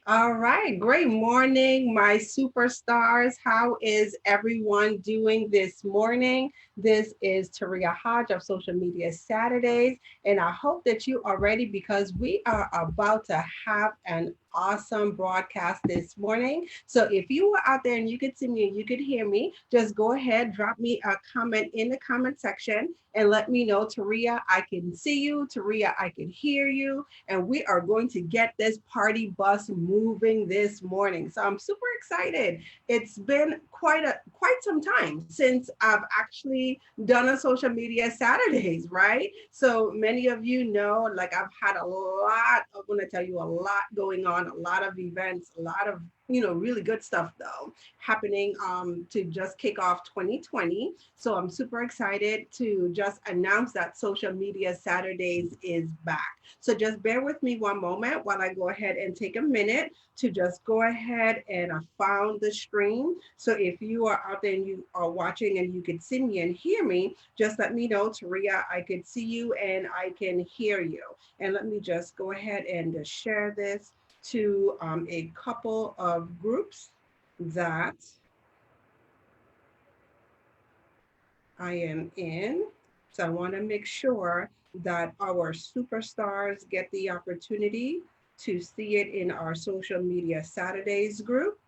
All right. Great morning, my superstars. How is everyone doing this morning? This is Taria Hodge of Social Media Saturdays, and I hope that you are ready because we are about to have an awesome broadcast this morning. So if you are out there and you could see me and you could hear me, just go ahead, drop me a comment in the comment section and let me know, Taria, I can see you. Taria, I can hear you, and we are going to get this party bus moving this morning. So I'm super excited. It's been quite some time since I've actually done a social media Saturdays, right? So many of you know, like I've had a lot, I'm going to tell you a lot going on, a lot of events, a lot of really good stuff though happening to just kick off 2020. So I'm super excited to just announce that Social Media Saturdays is back. So just bear with me one moment while I go ahead and take a minute to just go ahead and I found the stream. So if you are out there and you are watching and you can see me and hear me, just let me know, Taria, I could see you and I can hear you. And let me just go ahead and just share this to a couple of groups that I am in. So I want to make sure that our superstars get the opportunity to see it in our Social Media Saturdays group.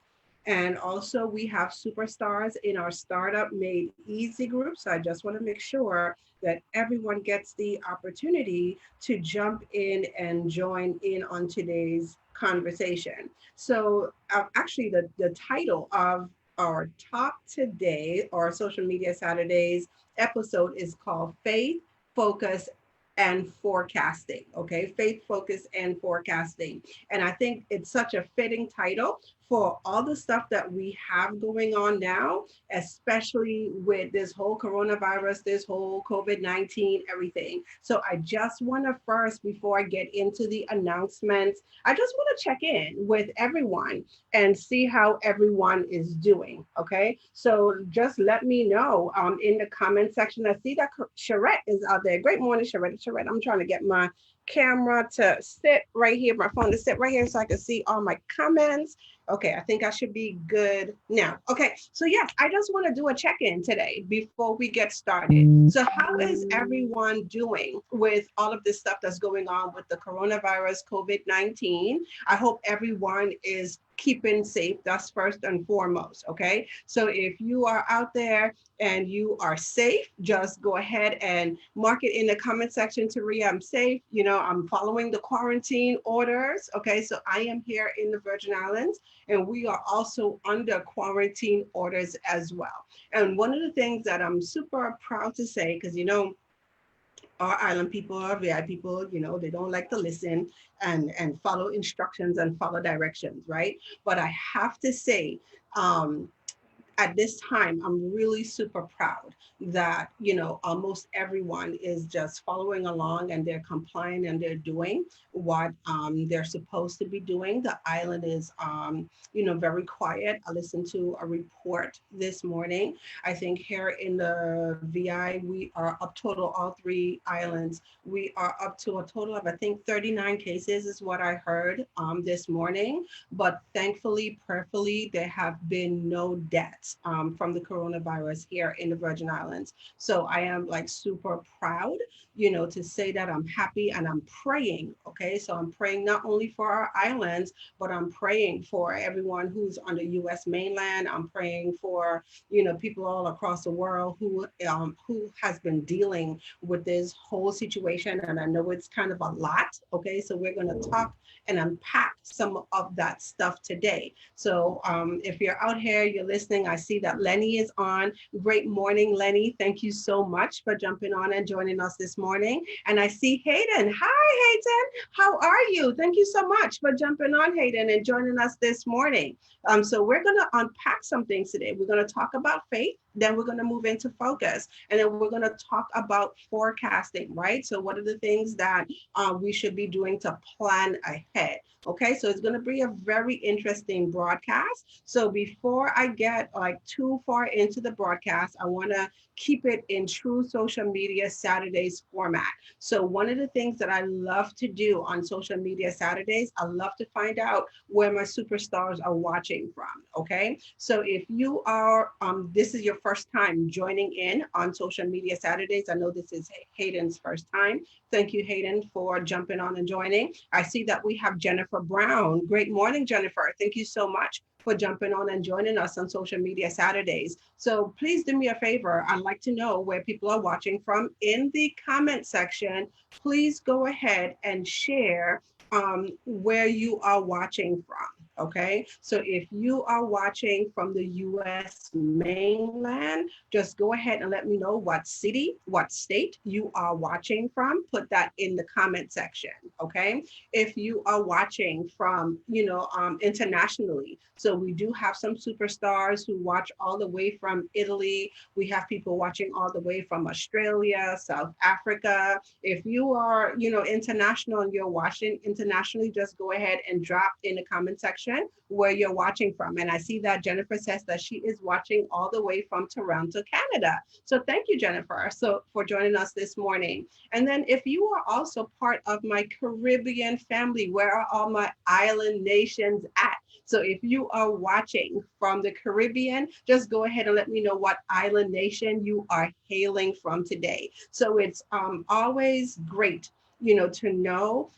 And also, we have superstars in our Startup Made Easy group. So I just want to make sure that everyone gets the opportunity to jump in and join in on today's conversation. So, actually, the title of our talk today, our Social Media Saturdays episode, is called Faith, Focus, and Forecasting. Okay, Faith, Focus, and Forecasting. And I think it's such a fitting title for all the stuff that we have going on now, especially with this whole coronavirus, this whole COVID-19, everything. So I just want to first, before I get into the announcements, I just want to check in with everyone and see how everyone is doing. Okay. So just let me know in the comment section. I see that Charette is out there. Great morning, Charette. Charette, I'm trying to get my camera to sit right here, my phone to sit right here so I can see all my comments. Okay, I think I should be good now. Okay, so yes, I just want to do a check in today before we get started. So, how is everyone doing with all of this stuff that's going on with the coronavirus, COVID-19? I hope everyone is keeping safe. That's first and foremost. Okay, so if you are out there and you are safe, just go ahead and mark it in the comment section. Taria, I'm safe. I'm following the quarantine orders. Okay, so I am here in the Virgin Islands and we are also under quarantine orders as well. And one of the things that I'm super proud to say, because our island people, our VI people, they don't like to listen and follow instructions and follow directions, right? But I have to say, at this time, I'm really super proud that, almost everyone is just following along and they're complying and they're doing what they're supposed to be doing. The island is, very quiet. I listened to a report this morning. I think here in the VI, we are up total, all three islands, we are up to a total of, I think, 39 cases is what I heard this morning. But thankfully, prayerfully, there have been no deaths from the coronavirus here in the Virgin Islands. So I am like super proud, to say that I'm happy and I'm praying. Okay. So I'm praying not only for our islands, but I'm praying for everyone who's on the US mainland. I'm praying for, people all across the world who has been dealing with this whole situation. And I know it's kind of a lot. Okay. So we're going to talk and unpack some of that stuff today. So if you're out here, you're listening, I see that Lenny is on. Great morning, Lenny. Thank you so much for jumping on and joining us this morning. And I see Hayden. Hi, Hayden. How are you? Thank you so much for jumping on, Hayden, and joining us this morning. So we're going to unpack some things today. We're going to talk about faith. Then we're going to move into focus, and then we're going to talk about forecasting, right? So what are the things that we should be doing to plan ahead? Okay, so it's going to be a very interesting broadcast. So before I get like too far into the broadcast, I want to keep it in true social media Saturdays format. So one of the things that I love to do on social media Saturdays, I love to find out where my superstars are watching from. Okay, so if you are, this is your first time joining in on social media Saturdays. I know this is Hayden's first time. Thank you, Hayden, for jumping on and joining. I see that we have Jennifer Brown. Great morning, Jennifer. Thank you so much for jumping on and joining us on social media Saturdays. So please do me a favor. I'd like to know where people are watching from in the comment section. Please go ahead and share where you are watching from. Okay, so if you are watching from the US mainland, just go ahead and let me know what city, what state you are watching from. Put that in the comment section. Okay, if you are watching from, internationally, so we do have some superstars who watch all the way from Italy. We have people watching all the way from Australia, South Africa. If you are, international and you're watching internationally, just go ahead and drop in the comment section where you're watching from. And I see that Jennifer says that she is watching all the way from Toronto, Canada. So thank you, Jennifer, so for joining us this morning. And then if you are also part of my Caribbean family, where are all my island nations at? So if you are watching from the Caribbean, just go ahead and let me know what island nation you are hailing from today. So it's always great, to know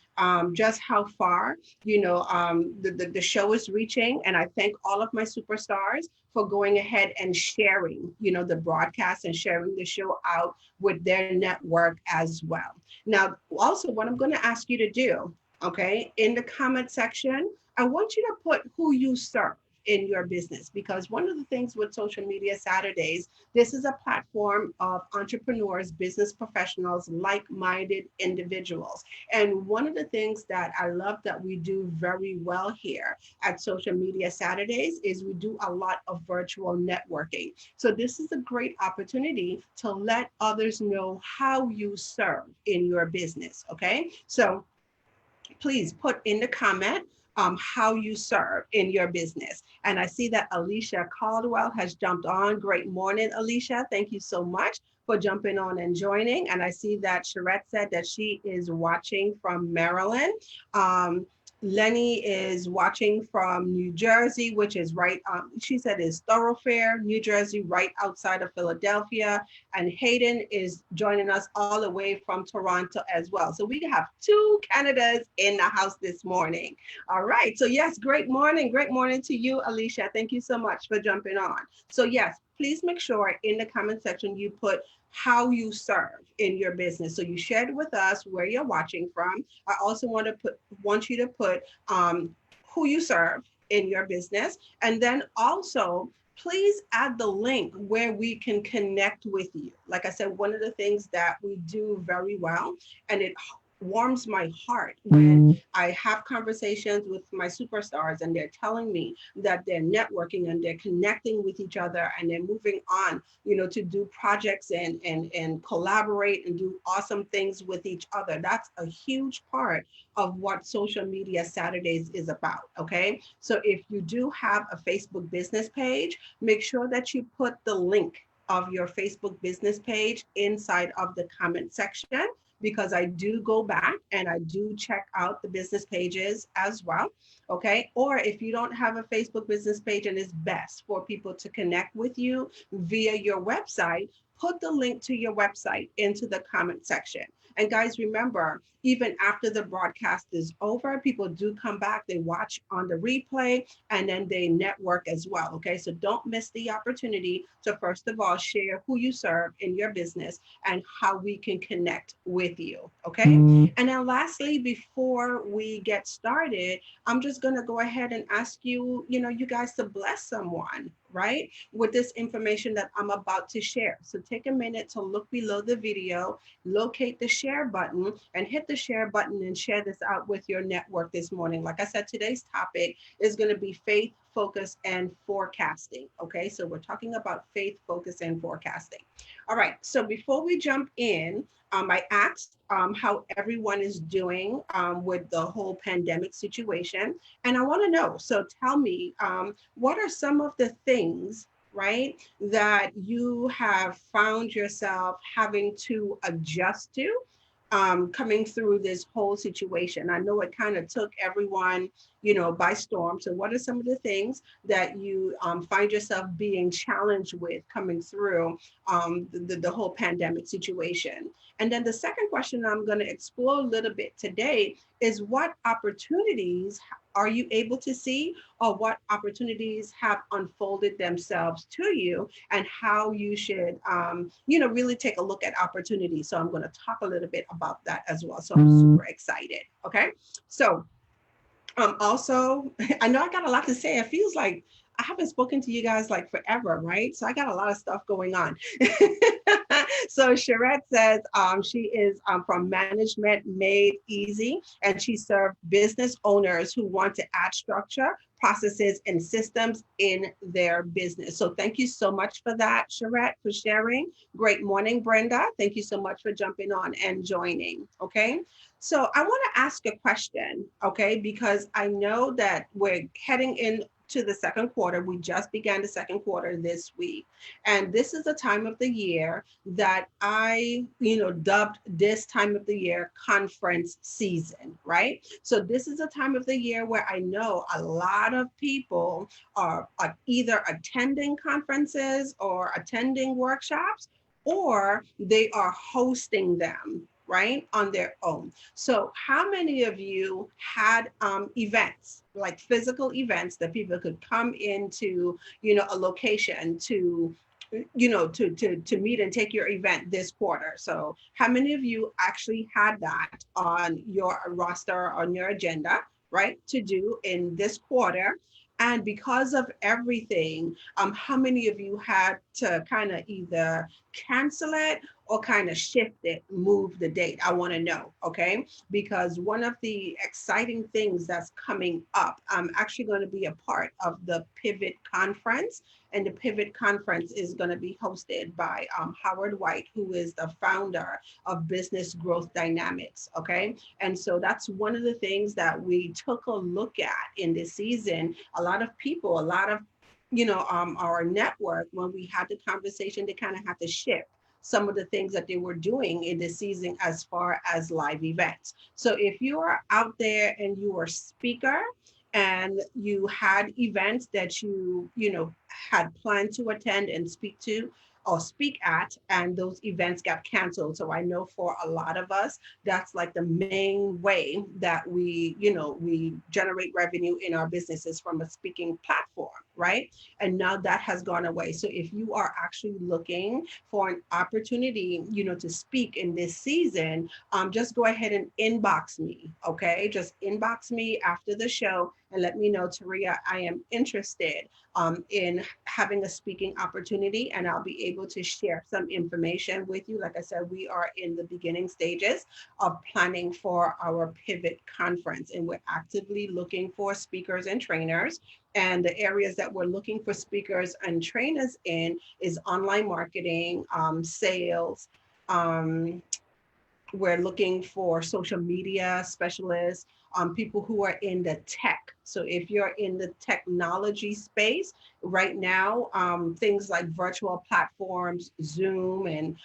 just how far, the show is reaching. And I thank all of my superstars for going ahead and sharing, the broadcast and sharing the show out with their network as well. Now, also what I'm going to ask you to do, okay, in the comment section, I want you to put who you serve in your business, because one of the things with social media Saturdays, this is a platform of entrepreneurs, business professionals, like-minded individuals. And one of the things that I love that we do very well here at Social Media Saturdays is we do a lot of virtual networking. So this is a great opportunity to let others know how you serve in your business, okay? So please put in the comment how you serve in your business. And I see that Alicia Caldwell has jumped on. Great morning, Alicia. Thank you so much for jumping on and joining. And I see that Sherette said that she is watching from Maryland. Lenny is watching from New Jersey, which is right, she said is Thoroughfare, New Jersey, right outside of Philadelphia. And Hayden is joining us all the way from Toronto as well. So we have two Canadas in the house this morning. All right. So yes, great morning. Great morning to you, Alicia. Thank you so much for jumping on. So yes, please make sure in the comment section you put how you serve in your business. So you shared with us where you're watching from. I also want you to put who you serve in your business. And then also, please add the link where we can connect with you. Like I said, one of the things that we do very well, and it warms my heart when I have conversations with my superstars and they're telling me that they're networking and they're connecting with each other and they're moving on, to do projects and collaborate and do awesome things with each other. That's a huge part of what Social Media Saturdays is about, okay? So if you do have a Facebook business page, make sure that you put the link of your Facebook business page inside of the comment section, because I do go back and I do check out the business pages as well, okay? Or if you don't have a Facebook business page and it's best for people to connect with you via your website, put the link to your website into the comment section. And guys, remember, even after the broadcast is over, people do come back, they watch on the replay, and then they network as well, okay? So don't miss the opportunity to, first of all, share who you serve in your business and how we can connect with you, okay? And then lastly, before we get started, I'm just gonna go ahead and ask you, you guys to bless someone, right? With this information that I'm about to share. So take a minute to look below the video, locate the share button, and hit the share button and share this out with your network this morning. Like I said, today's topic is going to be faith focus, and forecasting. Okay, so we're talking about faith, focus, and forecasting. All right, so before we jump in, I asked how everyone is doing with the whole pandemic situation. And I want to know, so tell me, what are some of the things, right, that you have found yourself having to adjust to coming through this whole situation? I know it kind of took everyone, by storm. So, what are some of the things that you find yourself being challenged with coming through the whole pandemic situation? And then the second question I'm going to explore a little bit today is what opportunities are you able to see, or what opportunities have unfolded themselves to you, and how you should, really take a look at opportunities. So I'm going to talk a little bit about that as well. So I'm super excited. Okay. So also, I know I got a lot to say. It feels like I haven't spoken to you guys like forever, right? So I got a lot of stuff going on. So Charette says she is from Management Made Easy, and she serves business owners who want to add structure, processes, and systems in their business. So thank you so much for that, Charette, for sharing. Great morning, Brenda. Thank you so much for jumping on and joining. Okay. So I want to ask a question, okay, because I know that we're heading into the second quarter. We just began the second quarter this week. And this is a time of the year that I, dubbed this time of the year conference season, right? So this is a time of the year where I know a lot of people are either attending conferences or attending workshops, or they are hosting them, right, on their own. So how many of you had events, like physical events that people could come into, a location to, to meet and take your event this quarter? So how many of you actually had that on your roster, on your agenda, right, to do in this quarter? And because of everything, how many of you had to kind of either cancel it or kind of shift it, move the date? I want to know, okay? Because one of the exciting things that's coming up, I'm actually going to be a part of the Pivot Conference. And the Pivot Conference is going to be hosted by Howard White, who is the founder of Business Growth Dynamics, okay? And so that's one of the things that we took a look at in this season. A lot of people, a lot of, our network, when we had the conversation, they kind of had to shift some of the things that they were doing in this season as far as live events. So if you are out there and you are a speaker and you had events that you had planned to attend and speak to or speak at, and those events got canceled. So I know for a lot of us, that's like the main way that we generate revenue in our businesses, from a speaking platform, right? And now that has gone away. So if you are actually looking for an opportunity, to speak in this season, just go ahead and inbox me, okay? Just inbox me after the show and let me know, Taria, I am interested in having a speaking opportunity, and I'll be able to share some information with you. Like I said, we are in the beginning stages of planning for our Pivot Conference, and we're actively looking for speakers and trainers. And the areas that we're looking for speakers and trainers in is online marketing, sales. We're looking for social media specialists, people who are in the tech. So if you're in the technology space right now, things like virtual platforms, Zoom and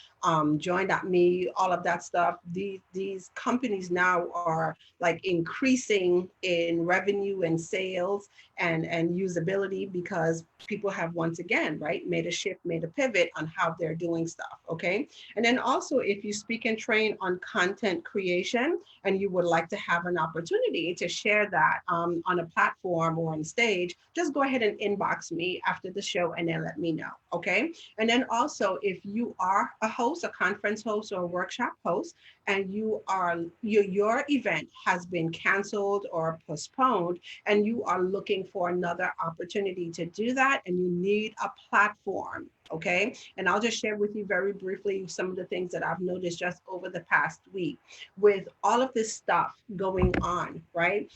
Join.me, all of that stuff, these companies now are like increasing in revenue and sales and usability, because people have once again, right, made a shift, made a pivot on how they're doing stuff, okay? And then also, if you speak and train on content creation and you would like to have an opportunity to share that on a platform or on stage, just go ahead and inbox me after the show and then let me know, okay? And then also, if you are a host, a conference host or a workshop host, and your event has been canceled or postponed, and you are looking for another opportunity to do that, and you need a platform, okay? And I'll just share with you very briefly some of the things that I've noticed just over the past week with all of this stuff going on, right?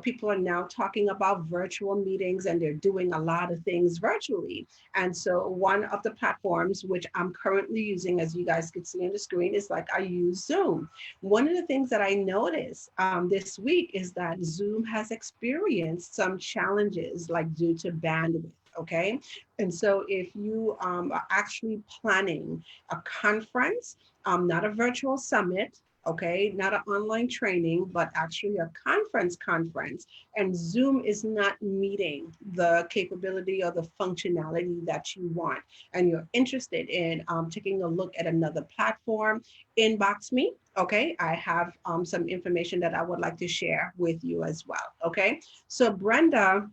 People are now talking about virtual meetings and they're doing a lot of things virtually. And so one of the platforms which I'm currently using, as you guys can see on the screen, is like I use Zoom. One of the things that I noticed this week is that Zoom has experienced some challenges like due to bandwidth. Okay. And so if you are actually planning a conference, not a virtual summit, okay, not an online training, but actually a conference, and Zoom is not meeting the capability or the functionality that you want, and you're interested in taking a look at another platform, inbox me. Okay, I have some information that I would like to share with you as well. Okay, so Brenda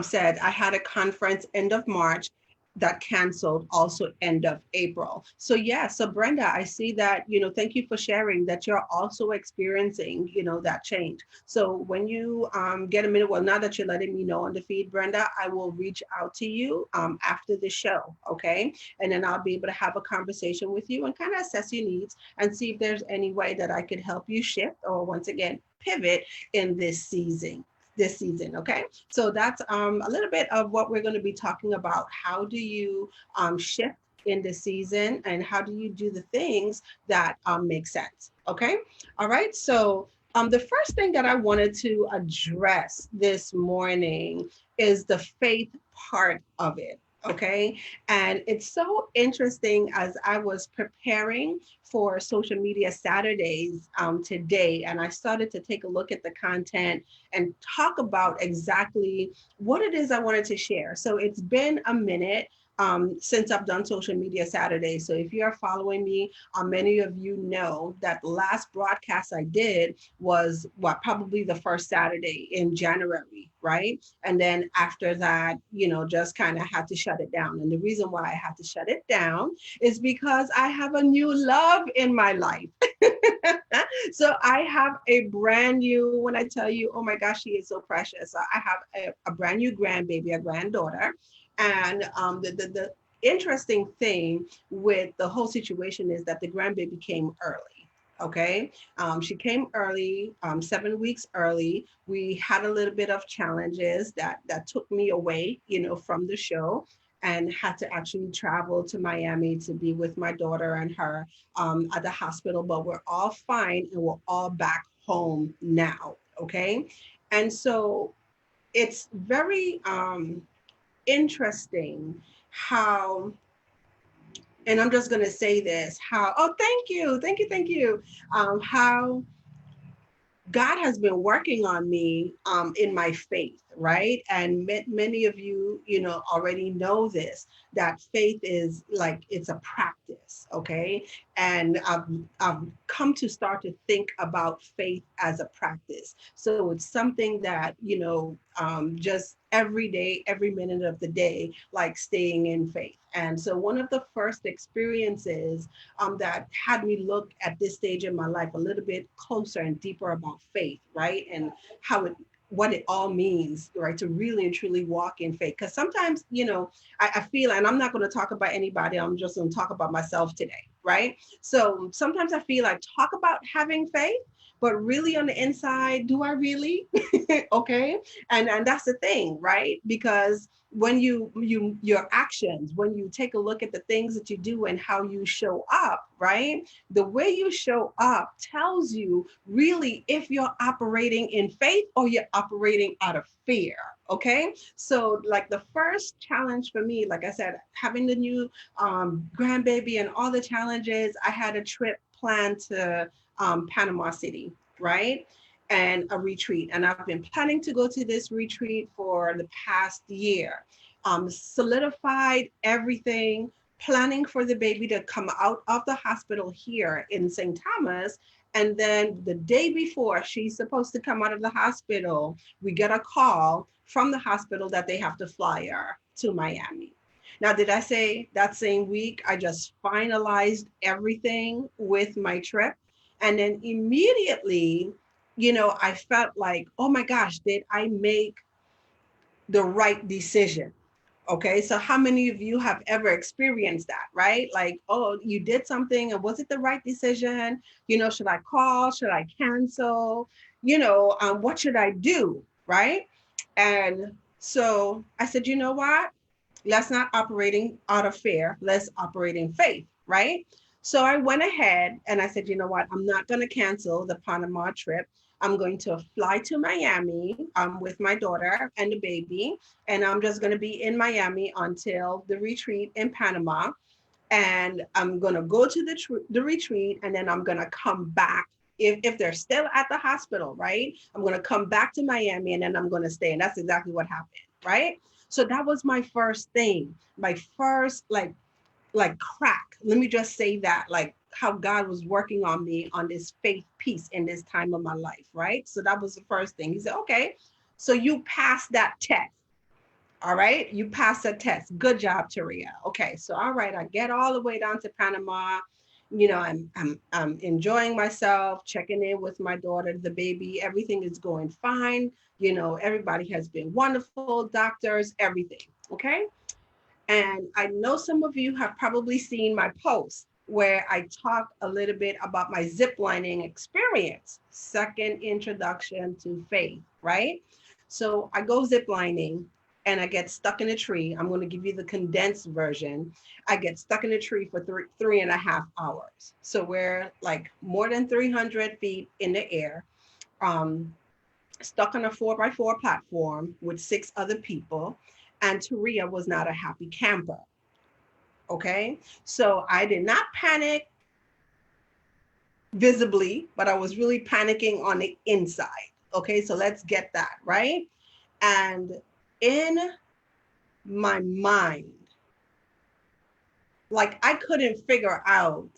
said I had a conference end of March that canceled also end of April. So yeah, so Brenda, I see that, thank you for sharing that you're also experiencing, that change. So when you get a minute, well, now that you're letting me know on the feed, Brenda, I will reach out to you after the show, okay? And then I'll be able to have a conversation with you and kind of assess your needs and see if there's any way that I could help you shift or once again pivot in this season. Okay, so that's a little bit of what we're going to be talking about. How do you shift in the season, and how do you do the things that make sense? Okay, all right. So the first thing that I wanted to address this morning is the faith part of it. Okay. And it's so interesting as I was preparing for Social Media Saturdays today, and I started to take a look at the content and talk about exactly what it is I wanted to share. So it's been a minute since I've done Social Media Saturday. So if you're following me, many of you know that the last broadcast I did was probably the first Saturday in January, right? And then after that, just kind of had to shut it down. And the reason why I had to shut it down is because I have a new love in my life. So I have a brand new, when I tell you, oh my gosh, she is so precious. I have a brand new grandbaby, a granddaughter. And the interesting thing with the whole situation is that the grandbaby came early. Okay. She came early, 7 weeks early. We had a little bit of challenges that took me away, from the show, and had to actually travel to Miami to be with my daughter and her at the hospital. But we're all fine and we're all back home now. Okay. And so it's very interesting how, and I'm just going to say this, how, oh, thank you, how God has been working on me in my faith, right? And many of you, already know this, that faith is like, it's a practice, okay? And I've come to start to think about faith as a practice. So it's something that, just every day, every minute of the day, like staying in faith. And so one of the first experiences that had me look at this stage in my life a little bit closer and deeper about faith, right? And what it all means, right? To really and truly walk in faith. Because sometimes, I feel, and I'm not going to talk about anybody, I'm just going to talk about myself today, right? So sometimes I feel like talk about having faith, but really on the inside, do I really? Okay. And that's the thing, right? Because when your actions, when you take a look at the things that you do and how you show up, right? The way you show up tells you really if you're operating in faith or you're operating out of fear. Okay. So like the first challenge for me, like I said, having the new grandbaby and all the challenges, I had a trip planned to Panama City, right? And a retreat. And I've been planning to go to this retreat for the past year. Solidified everything, planning for the baby to come out of the hospital here in St. Thomas. And then the day before she's supposed to come out of the hospital, we get a call from the hospital that they have to fly her to Miami. Now, did I say that same week I just finalized everything with my trip? And then immediately, I felt like, oh my gosh, did I make the right decision? Okay, so how many of you have ever experienced that, right? Like, oh, you did something and was it the right decision? Should I call? Should I cancel? what should I do? Right. And so I said, you know what? Let's not operating out of fear. Let's operate in faith. Right. So I went ahead and I said, you know what? I'm not going to cancel the Panama trip. I'm going to fly to Miami with my daughter and the baby. And I'm just going to be in Miami until the retreat in Panama. And I'm gonna go to the retreat, and then I'm gonna come back. If they're still at the hospital, right? I'm gonna come back to Miami, and then I'm gonna stay. And that's exactly what happened, right? So that was my first thing, my first like crack. Let me just say that, like how God was working on me on this faith piece in this time of my life, right? So that was the first thing. He said, okay, so you passed that test. All right, you passed the test. Good job, Taria. Okay, so all right, I get all the way down to Panama. I'm enjoying myself, checking in with my daughter, the baby. Everything is going fine. Everybody has been wonderful, doctors, everything. Okay, and I know some of you have probably seen my post where I talk a little bit about my ziplining experience, second introduction to faith, right? So I go ziplining and I get stuck in a tree. I'm going to give you the condensed version. I get stuck in a tree for 3.5 hours. So we're like more than 300 feet in the air, um, stuck on a 4x4 platform with 6 other people. And Taria was not a happy camper. Okay. So I did not panic visibly, but I was really panicking on the inside. Okay. So let's get that right. And in my mind, like I couldn't figure out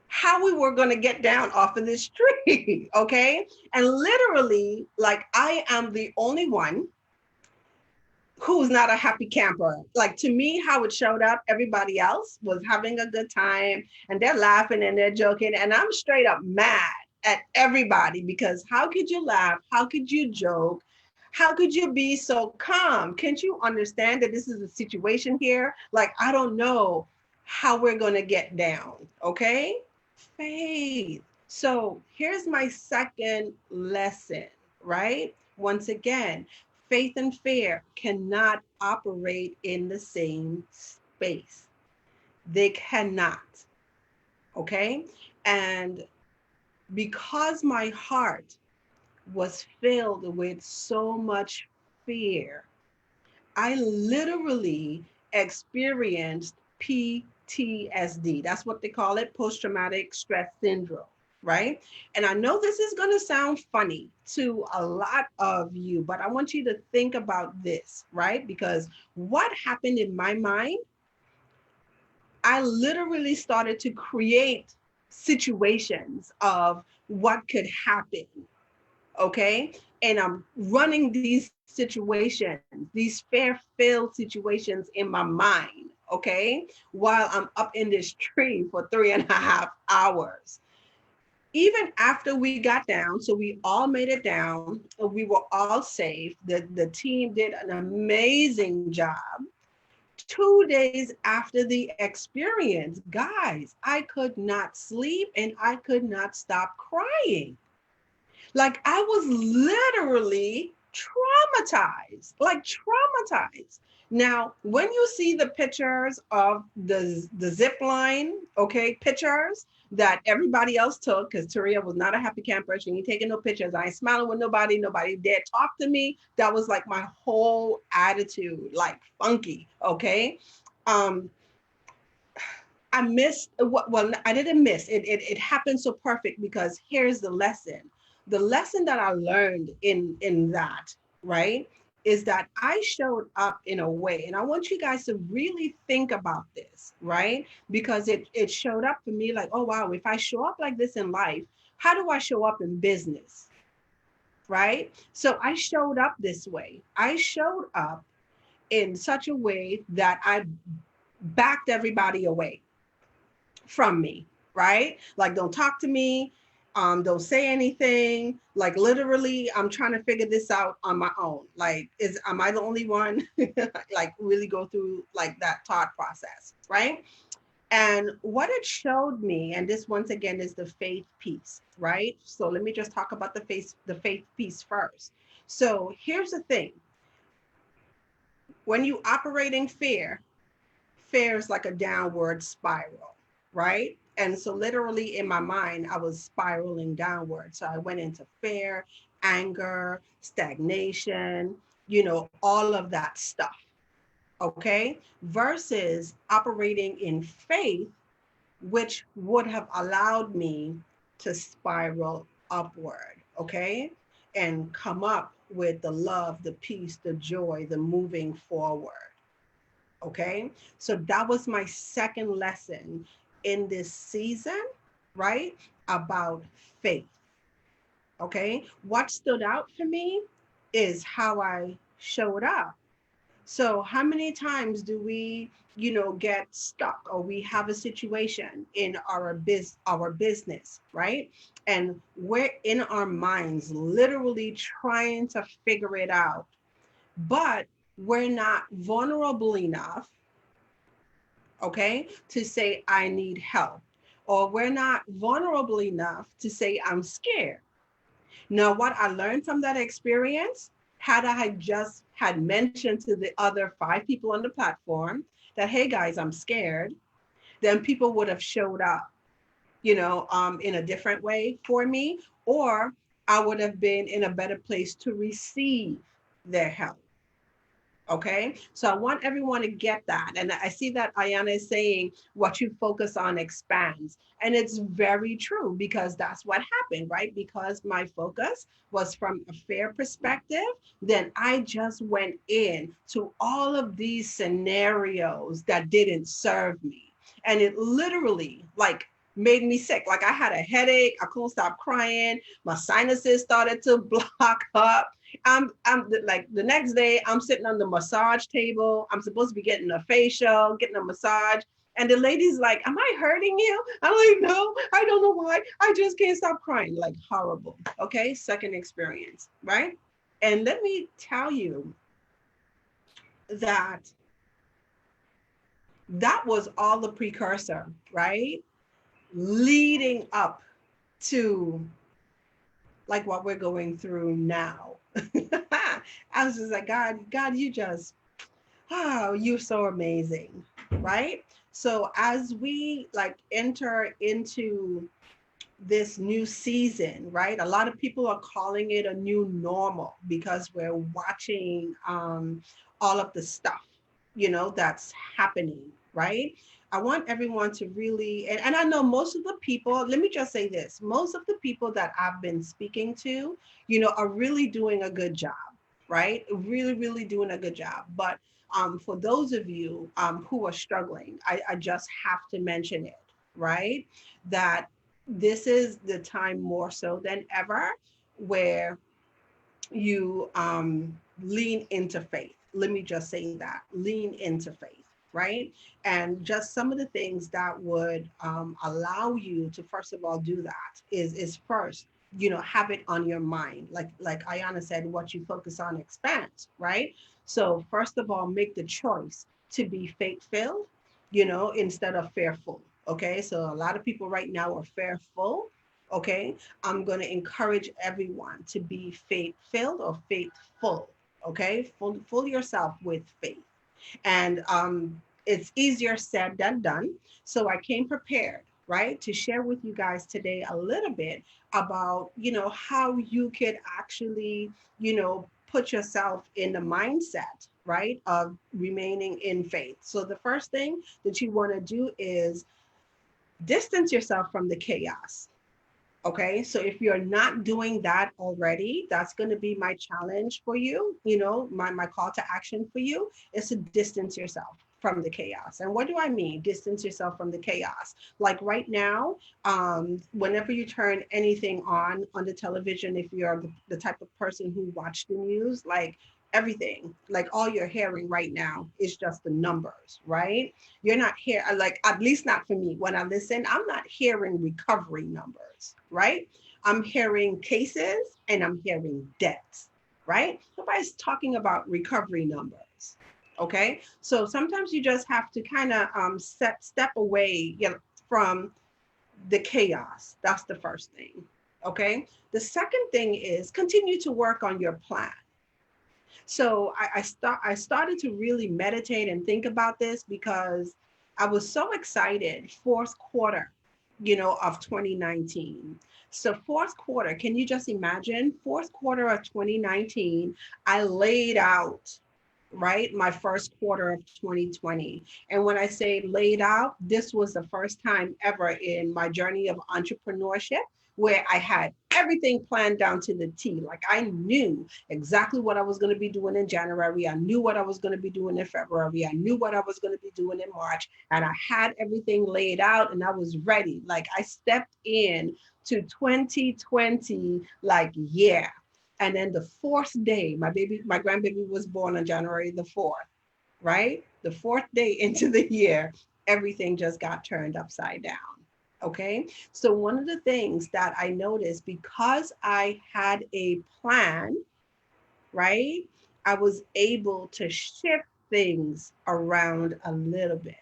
how we were going to get down off of this tree. Okay. And literally, like I am the only one who's not a happy camper. Like to me, how it showed up, everybody else was having a good time and they're laughing and they're joking. And I'm straight up mad at everybody because how could you laugh? How could you joke? How could you be so calm? Can't you understand that this is a situation here? Like, I don't know how we're going to get down. Okay. Faith. So here's my second lesson, right? Once again, faith and fear cannot operate in the same space. They cannot. Okay. And because my heart was filled with so much fear, I literally experienced PTSD. That's what they call it, post-traumatic stress syndrome, right? And I know this is going to sound funny to a lot of you, but I want you to think about this, right? Because what happened in my mind, I literally started to create situations of what could happen, okay? And I'm running these situations, these fear-filled situations in my mind, okay? While I'm up in this tree for 3.5 hours. Even after we got down, so we all made it down, we were all safe. The team did an amazing job. 2 days after the experience, guys, I could not sleep and I could not stop crying. Like I was literally traumatized, like traumatized. Now, when you see the pictures of the zip line, okay, pictures that everybody else took, because Taria was not a happy camper, she ain't taking no pictures. I ain't smiling with nobody dared talk to me. That was like my whole attitude, like funky, okay. Um, I missed what, well, I didn't miss it. It happened so perfect because here's the lesson. The lesson that I learned in that, right, is that I showed up in a way, and I want you guys to really think about this, right? Because it showed up for me like, oh wow, if I show up like this in life, how do I show up in business? Right? So I showed up this way. I showed up in such a way that I backed everybody away from me, right? Like, don't talk to me. Don't say anything. Like, literally, I'm trying to figure this out on my own. Like, am I the only one? Like, really go through like that thought process, right? And what it showed me, and this once again is the faith piece, right? So let me just talk about the faith piece first. So here's the thing. When you operate in fear, fear is like a downward spiral, right? And so literally in my mind, I was spiraling downward. So I went into fear, anger, stagnation, all of that stuff. Okay. Versus operating in faith, which would have allowed me to spiral upward. Okay. And come up with the love, the peace, the joy, the moving forward. Okay. So that was my second lesson in this season, right? About faith. Okay. What stood out for me is how I showed up. So how many times do we, get stuck, or we have a situation in our business, right? And we're in our minds literally trying to figure it out, but we're not vulnerable enough, okay, to say, I need help. Or we're not vulnerable enough to say, I'm scared. Now, what I learned from that experience, had I just had mentioned to the other 5 people on the platform that, hey guys, I'm scared, then people would have showed up, in a different way for me, or I would have been in a better place to receive their help. Okay, so I want everyone to get that. And I see that Ayana is saying what you focus on expands. And it's very true, because that's what happened, right? Because my focus was from a fair perspective, then I just went in to all of these scenarios that didn't serve me. And it literally like made me sick. Like I had a headache, I couldn't stop crying, my sinuses started to block up. I'm like the next day I'm sitting on the massage table. I'm supposed to be getting a facial, getting a massage. And the lady's like, am I hurting you? I'm like, no, I don't know why. I just can't stop crying. Like horrible. Okay. Second experience. Right. And let me tell you that that was all the precursor, right? Leading up to like what we're going through now. I was just like, God, you just, oh, you're so amazing, right? So as we like enter into this new season, right? A lot of people are calling it a new normal because we're watching all of the stuff, that's happening, right? I want everyone to really, and I know most of the people, let me just say this, most of the people that I've been speaking to, are really doing a good job, right? Really, really doing a good job. But for those of you who are struggling, I just have to mention it, right? That this is the time more so than ever where you lean into faith. Let me just say that, lean into faith, right? And just some of the things that would allow you to first of all do that is first, have it on your mind. Like Ayana said, what you focus on expands, right? So first of all, make the choice to be faith filled, instead of fearful. Okay, so a lot of people right now are fearful. Okay, I'm going to encourage everyone to be faith filled or faithful. Okay, full yourself with faith. And it's easier said than done. So I came prepared, right, to share with you guys today a little bit about, how you could actually, put yourself in the mindset, right, of remaining in faith. So the first thing that you want to do is distance yourself from the chaos. Okay, so if you're not doing that already, that's going to be my challenge for you. My call to action for you is to distance yourself from the chaos. And what do I mean? Distance yourself from the chaos. Like right now, whenever you turn anything on the television, if you're the type of person who watch the news, like everything, like all you're hearing right now is just the numbers, right? You're not here, like at least not for me. When I listen, I'm not hearing recovery numbers, right? I'm hearing cases and I'm hearing deaths, right? Nobody's talking about recovery numbers. Okay. So sometimes you just have to kind of step away, from the chaos. That's the first thing. Okay. The second thing is continue to work on your plan. So I started to really meditate and think about this because I was so excited. Fourth quarter, of 2019. So fourth quarter, can you just imagine? Fourth quarter of 2019, I laid out, right, my first quarter of 2020. And when I say laid out, this was the first time ever in my journey of entrepreneurship where I had everything planned down to the T. Like I knew exactly what I was going to be doing in January. I knew what I was going to be doing in February. I knew what I was going to be doing in March. And I had everything laid out and I was ready. Like I stepped in to 2020, like, yeah. And then the fourth day, my grandbaby was born on January the 4th, right? The fourth day into the year, everything just got turned upside down. Okay. So one of the things that I noticed because I had a plan, right? I was able to shift things around a little bit.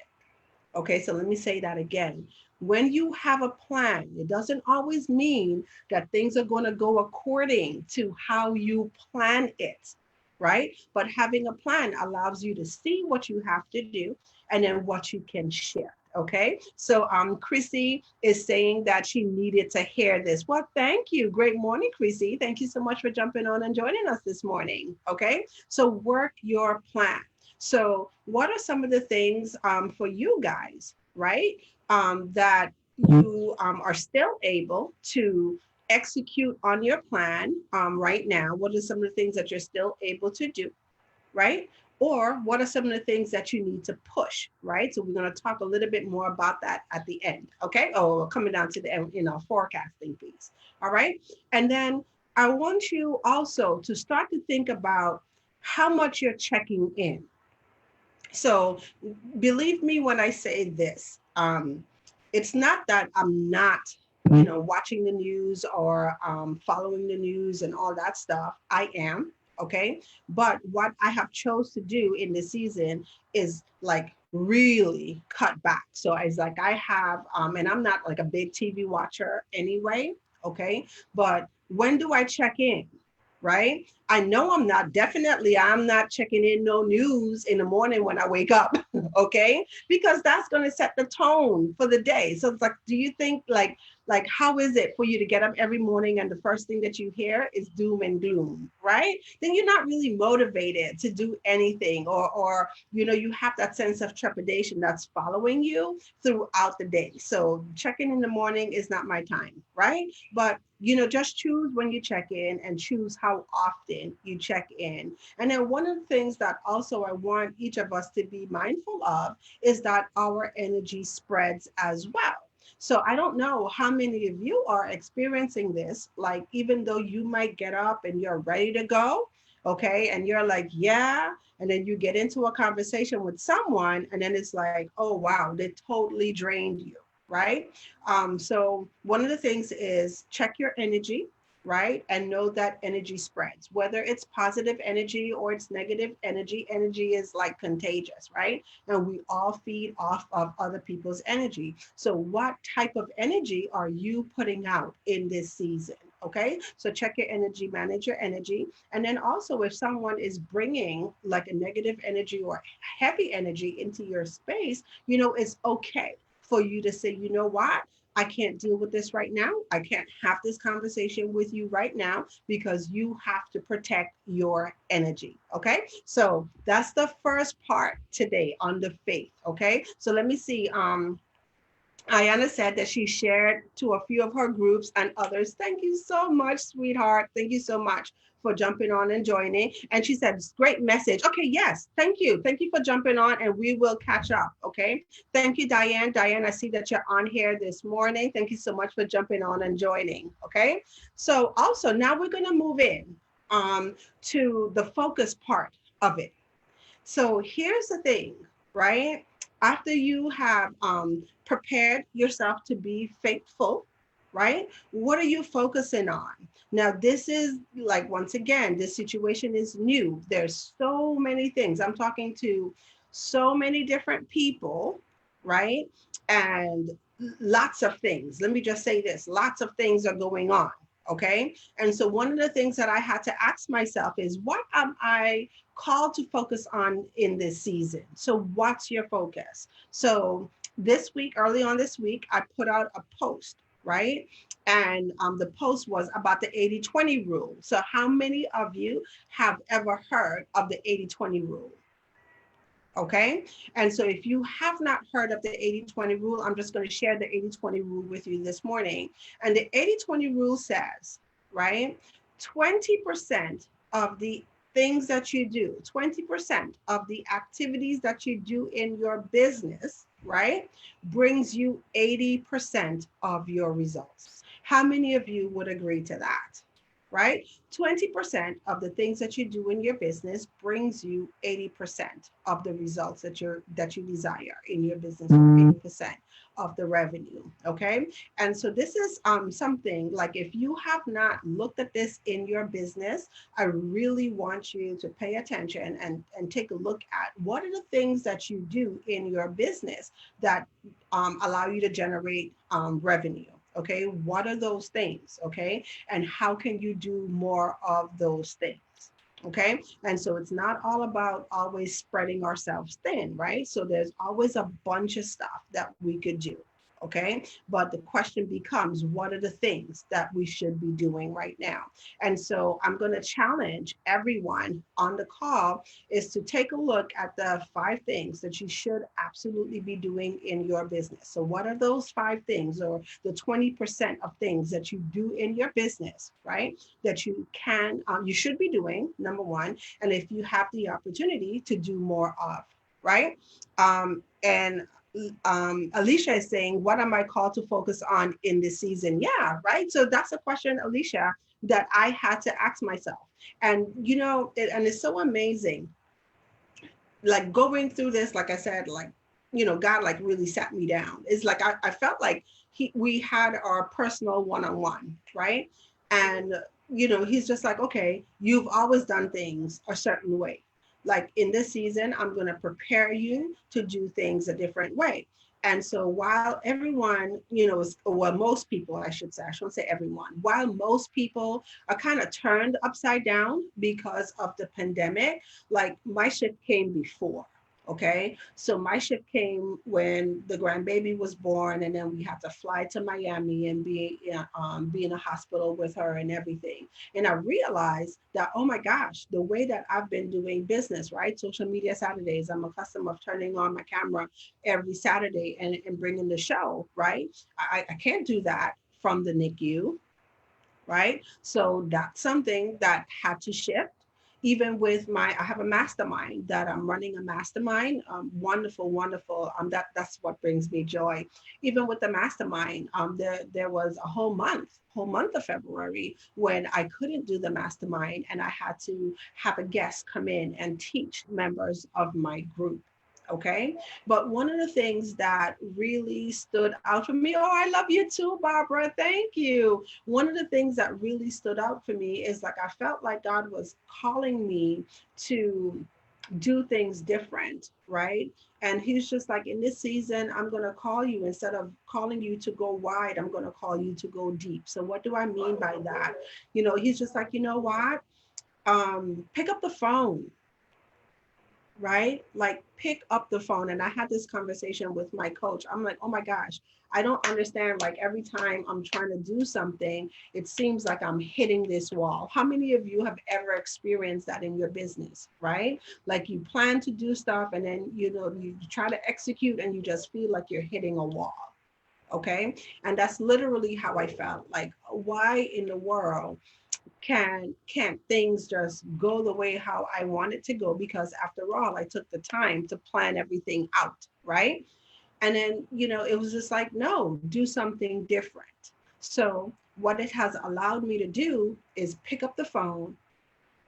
Okay, so let me say that again. When you have a plan, it doesn't always mean that things are going to go according to how you plan it, right? But having a plan allows you to see what you have to do and then what you can shift. Okay, so Chrissy is saying that she needed to hear this. Well, thank you. Great morning, Chrissy. Thank you so much for jumping on and joining us this morning. Okay, so work your plan. So, what are some of the things for you guys, right? That you are still able to execute on your plan right now? What are some of the things that you're still able to do, right? Or what are some of the things that you need to push, right? So we're going to talk a little bit more about that at the end, okay? Oh, coming down to the end, forecasting piece, all right? And then I want you also to start to think about how much you're checking in. So believe me when I say this. It's not that I'm not, watching the news or following the news and all that stuff. I am, okay. But what I have chose to do in this season is like really cut back. So it's like I have, and I'm not like a big TV watcher anyway, okay. But when do I check in? Right? I know I'm not checking in no news in the morning when I wake up, okay? Because that's going to set the tone for the day. So it's like, do you think like how is it for you to get up every morning and the first thing that you hear is doom and gloom, right? Then you're not really motivated to do anything or you have that sense of trepidation that's following you throughout the day. So checking in the morning is not my time, right? But just choose when you check in and choose how often you check in. And then one of the things that also I want each of us to be mindful of is that our energy spreads as well. So I don't know how many of you are experiencing this, like even though you might get up and you're ready to go, okay, and you're like, yeah, and then you get into a conversation with someone and then it's like, oh wow, they totally drained you, right? So one of the things is check your energy, right? And know that energy spreads, whether it's positive energy or it's negative energy. Energy is like contagious, right? And we all feed off of other people's energy. So what type of energy are you putting out in this season? Okay, so check your energy, manage your energy. And then also, if someone is bringing like a negative energy or heavy energy into your space, it's okay for you to say, you know what? I can't deal with this right now. I can't have this conversation with you right now because you have to protect your energy. Okay. So that's the first part today on the faith. Okay. So let me see. Ayana said that she shared to a few of her groups and others. Thank you so much, sweetheart. Thank you so much for jumping on and joining. And she said, great message. Okay, yes, thank you. Thank you for jumping on and we will catch up. Okay. Thank you, Diane. Diane, I see that you're on here this morning. Thank you so much for jumping on and joining. Okay. So also now we're going to move in to the focus part of it. So here's the thing, right? After you have prepared yourself to be faithful, right? What are you focusing on? Now, this is like, once again, this situation is new. There's so many things. I'm talking to so many different people, right? And lots of things. Let me just say this, lots of things are going on. Okay. And so one of the things that I had to ask myself is, what am I called to focus on in this season? So what's your focus? So this week, early on this week, I put out a post, right? And the post was about the 80-20 rule. So how many of you have ever heard of the 80-20 rule? Okay. And so if you have not heard of the 80-20 rule, I'm just going to share the 80-20 rule with you this morning. And the 80-20 rule says, right, 20% of the things that you do, 20% of the activities that you do in your business, right, brings you 80% of your results. How many of you would agree to that? Right? 20% of the things that you do in your business brings you 80% of the results that you desire in your business, or 80% of the revenue. Okay. And so this is something like, if you have not looked at this in your business, I really want you to pay attention and take a look at what are the things that you do in your business that allow you to generate revenue. Okay, what are those things? Okay, and how can you do more of those things? Okay, and so it's not all about always spreading ourselves thin, right? So there's always a bunch of stuff that we could do. Okay, but the question becomes, what are the things that we should be doing right now? And so I'm going to challenge everyone on the call is to take a look at the 5 things that you should absolutely be doing in your business. So what are those 5 things, or the 20% of things that you do in your business, right? That you should be doing, number one, and if you have the opportunity to do more of, right? And Alicia is saying, what am I called to focus on in this season? Yeah, right. So that's a question, Alicia, that I had to ask myself. And and it's so amazing, like going through this, like I said, like, God like really sat me down. It's like I felt like we had our personal one-on-one, right? And he's just like, okay, you've always done things a certain way. Like in this season, I'm going to prepare you to do things a different way. And so while everyone, well, most people, I should say, I shouldn't say everyone, while most people are kind of turned upside down because of the pandemic, like my shift came before. Okay. So my shift came when the grandbaby was born, and then we had to fly to Miami and be in a hospital with her and everything. And I realized that, oh my gosh, the way that I've been doing business, right? Social media Saturdays, I'm accustomed of turning on my camera every Saturday and bringing the show, right? I can't do that from the NICU, right? So that's something that had to shift. Even with I have a mastermind that I'm running, a mastermind, wonderful, wonderful. That's what brings me joy. Even with the mastermind, there was a whole month of February when I couldn't do the mastermind, and I had to have a guest come in and teach members of my group. Okay. But one of the things that really stood out for me, oh, I love you too, Barbara. Thank you. One of the things that really stood out for me is like I felt like God was calling me to do things different, right? And he's just like, in this season, I'm going to call you, instead of calling you to go wide, I'm going to call you to go deep. So what do I mean by that? He's just like, you know what? Pick up the phone, right? Like pick up the phone. And I had this conversation with my coach. I'm like, oh my gosh, I don't understand. Like every time I'm trying to do something, it seems like I'm hitting this wall. How many of you have ever experienced that in your business, right? Like you plan to do stuff, and then, you try to execute and you just feel like you're hitting a wall. Okay. And that's literally how I felt. Like, why in the world can't things just go the way how I want it to go? Because after all, I took the time to plan everything out, right? And then, it was just like, no, do something different. So what it has allowed me to do is pick up the phone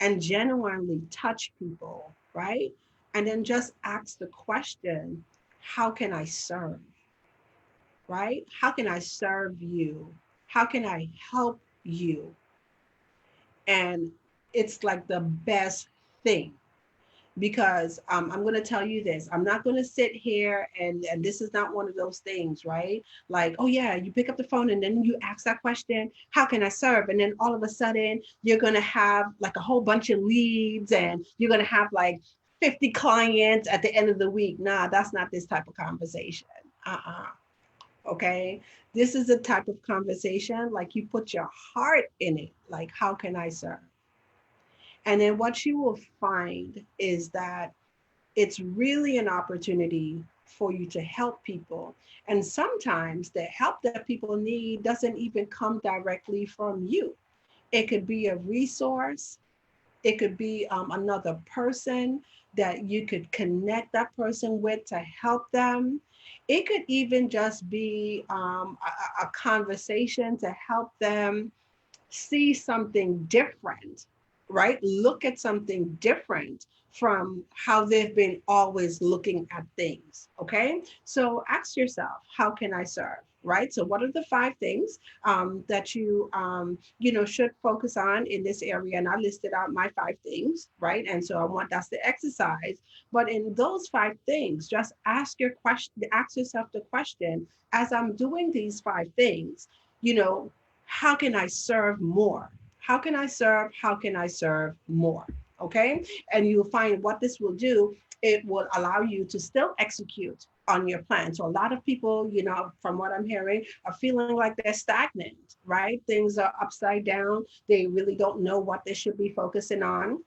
and genuinely touch people, right? And then just ask the question, how can I serve? Right? How can I serve you? How can I help you? And it's like the best thing because I'm going to tell you this. I'm not going to sit here and this is not one of those things, right? Like, oh, yeah, you pick up the phone and then you ask that question, how can I serve? And then all of a sudden, you're going to have like a whole bunch of leads and you're going to have like 50 clients at the end of the week. Nah, that's not this type of conversation. Okay. This is a type of conversation like you put your heart in it. Like, how can I serve? And then what you will find is that it's really an opportunity for you to help people. And sometimes the help that people need doesn't even come directly from you. It could be a resource, it could be another person that you could connect that person with to help them. It could even just be a conversation to help them see something different, right? Look at something different from how they've been always looking at things. Okay. So ask yourself, how can I serve? Right. So what are the five things that you should focus on in this area? And I listed out my five things, right? And so I want that's the exercise. But in those five things, just ask yourself the question, as I'm doing these five things, you know, how can I serve more? How can I serve? How can I serve more? Okay. And you'll find what this will do, it will allow you to still execute on your plan. So a lot of people, from what I'm hearing, are feeling like they're stagnant, right? Things are upside down. They really don't know what they should be focusing on,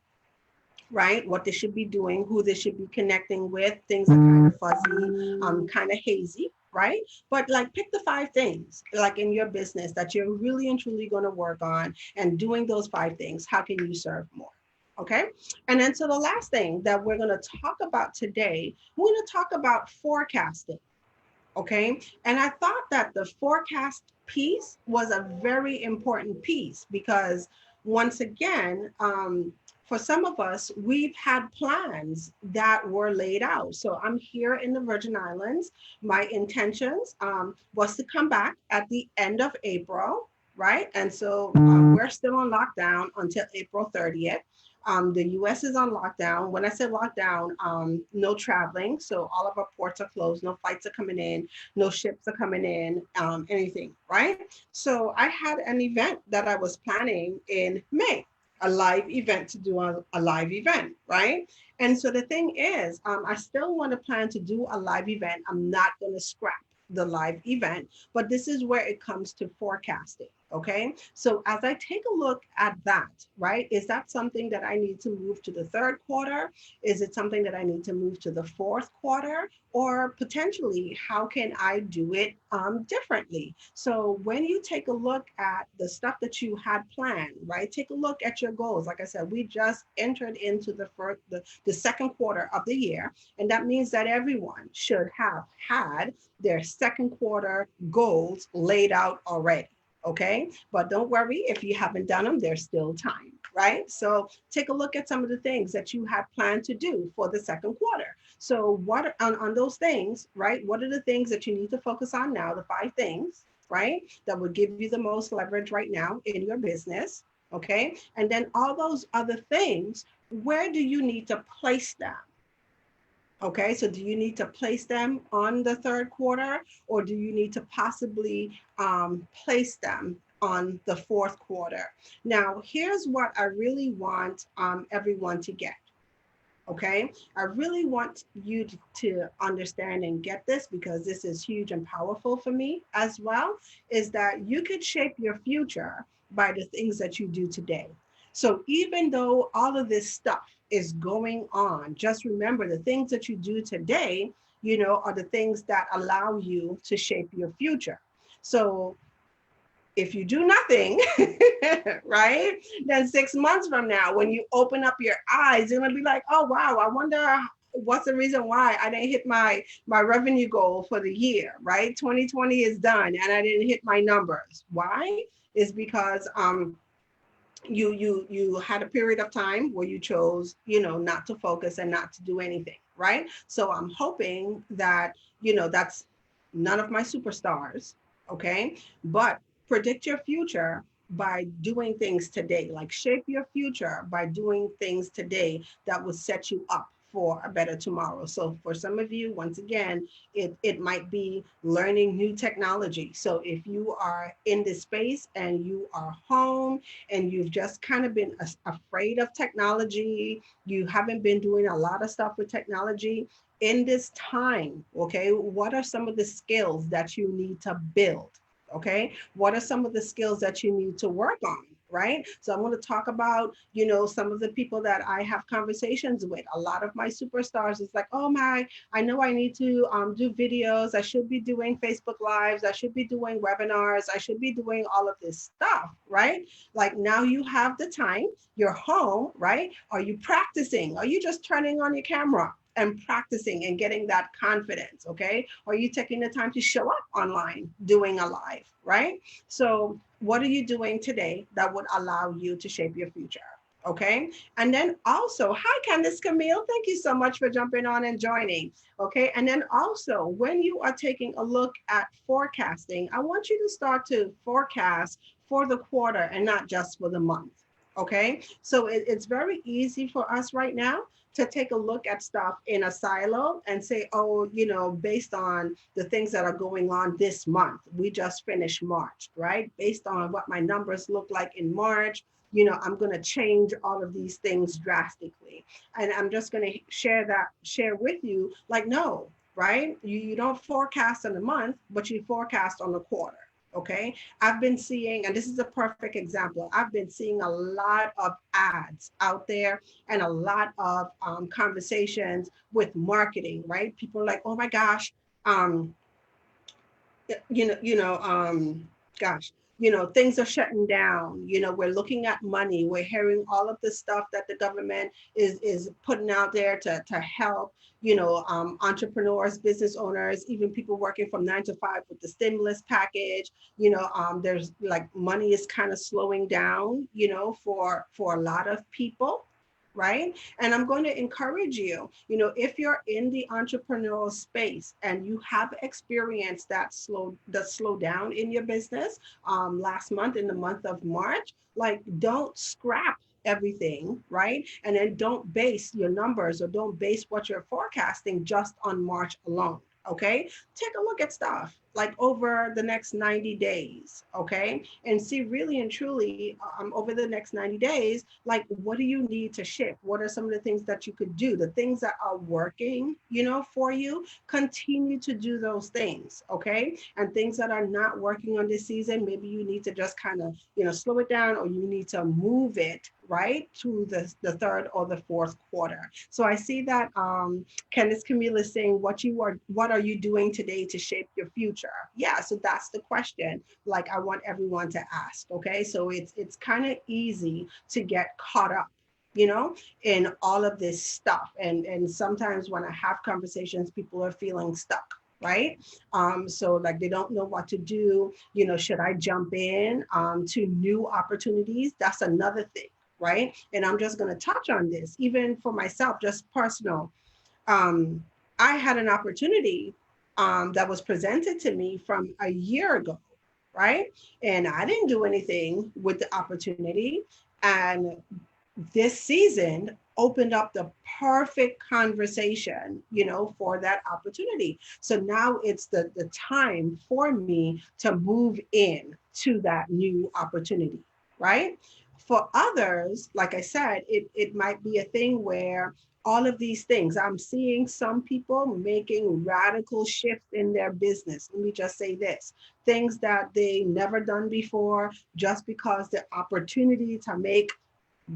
right? What they should be doing, who they should be connecting with. Things are kind of fuzzy, kind of hazy, right? But like pick the five things, like in your business that you're really and truly going to work on, and doing those five things, how can you serve more? Okay. And then so the last thing that we're going to talk about today, we're going to talk about forecasting. Okay. And I thought that the forecast piece was a very important piece because, once again, for some of us, we've had plans that were laid out. So I'm here in the Virgin Islands. My intentions was to come back at the end of April, right? And so we're still on lockdown until April 30th. The US is on lockdown. When I say lockdown, no traveling. So all of our ports are closed, no flights are coming in, no ships are coming in, anything, right? So I had an event that I was planning in May, a live event to do a live event, right? And so the thing is, I still want to plan to do a live event. I'm not going to scrap the live event, but this is where it comes to forecasting. Okay. So as I take a look at that, right, is that something that I need to move to the third quarter? Is it something that I need to move to the fourth quarter? Or potentially, how can I do it differently? So when you take a look at the stuff that you had planned, right, take a look at your goals. Like I said, we just entered into the second quarter of the year, and that means that everyone should have had their second quarter goals laid out already. Okay. But don't worry, if you haven't done them, there's still time, right? So take a look at some of the things that you have planned to do for the second quarter. So what on those things, right? What are the things that you need to focus on now? The five things, right? That would give you the most leverage right now in your business. Okay. And then all those other things, where do you need to place them? Okay, so do you need to place them on the third quarter, or do you need to possibly place them on the fourth quarter? Now, here's what I really want everyone to get. Okay, I really want you to understand and get this, because this is huge and powerful for me as well, is that you could shape your future by the things that you do today. So even though all of this stuff is going on, just remember the things that you do today, are the things that allow you to shape your future. So if you do nothing, right, then 6 months from now, when you open up your eyes, you're gonna be like, oh wow, I wonder what's the reason why I didn't hit my revenue goal for the year, right? 2020 is done and I didn't hit my numbers. Why? Is because you had a period of time where you chose, not to focus and not to do anything, right? So I'm hoping that, that's none of my superstars, okay? But predict your future by doing things today, like shape your future by doing things today that will set you up for a better tomorrow. So for some of you, once again, it might be learning new technology. So if you are in this space and you are home and you've just kind of been afraid of technology, you haven't been doing a lot of stuff with technology in this time, okay, what are some of the skills that you need to build? Okay, what are some of the skills that you need to work on? Right. So I'm going to talk about, some of the people that I have conversations with. A lot of my superstars is like, oh my, I know I need to do videos. I should be doing Facebook Lives. I should be doing webinars. I should be doing all of this stuff. Right. Like now you have the time, you're home. Right. Are you practicing? Are you just turning on your camera and practicing and getting that confidence? Okay. Are you taking the time to show up online doing a live? Right. So what are you doing today that would allow you to shape your future? Okay. And then also, hi, Candice Camille. Thank you so much for jumping on and joining. Okay. And then also, when you are taking a look at forecasting, I want you to start to forecast for the quarter and not just for the month. Okay. So it's very easy for us right now to take a look at stuff in a silo and say, oh, based on the things that are going on this month, we just finished March, right? Based on what my numbers look like in March, I'm going to change all of these things drastically. And I'm just going to share with you, like, no, right? You don't forecast on a month, but you forecast on a quarter. Okay. I've been seeing, and this is a perfect example, I've been seeing a lot of ads out there and a lot of conversations with marketing, right? People are like, oh my gosh, um, gosh, things are shutting down. We're looking at money. We're hearing all of the stuff that the government is putting out there to help, entrepreneurs, business owners, even people working from 9 to 5 with the stimulus package. There's like money is kind of slowing down, for a lot of people, right? And I'm going to encourage you, if you're in the entrepreneurial space and you have experienced the slowdown in your business last month, in the month of March, like don't scrap everything, right? And then don't base your numbers or don't base what you're forecasting just on March alone. Okay, take a look at stuff like over the next 90 days, okay, and see really and truly over the next 90 days, like what do you need to shift? What are some of the things that you could do? The things that are working, for you, continue to do those things, okay? And things that are not working on this season, maybe you need to just kind of, slow it down, or you need to move it right to the third or the fourth quarter. So I see that Candice Camille is saying, what are you doing today to shape your future? Yeah, so that's the question. Like I want everyone to ask. Okay, so it's kind of easy to get caught up, in all of this stuff. And sometimes when I have conversations, people are feeling stuck. Right. So like they don't know what to do. Should I jump in to new opportunities? That's another thing. Right. And I'm just going to touch on this, even for myself, just personal. um, I had an opportunity that was presented to me from a year ago, right? And I didn't do anything with the opportunity. And this season opened up the perfect conversation, for that opportunity. So now it's the time for me to move in to that new opportunity, right? For others, like I said, it might be a thing where all of these things, I'm seeing some people making radical shifts in their business. Let me just say this, things that they never done before, just because the opportunity to make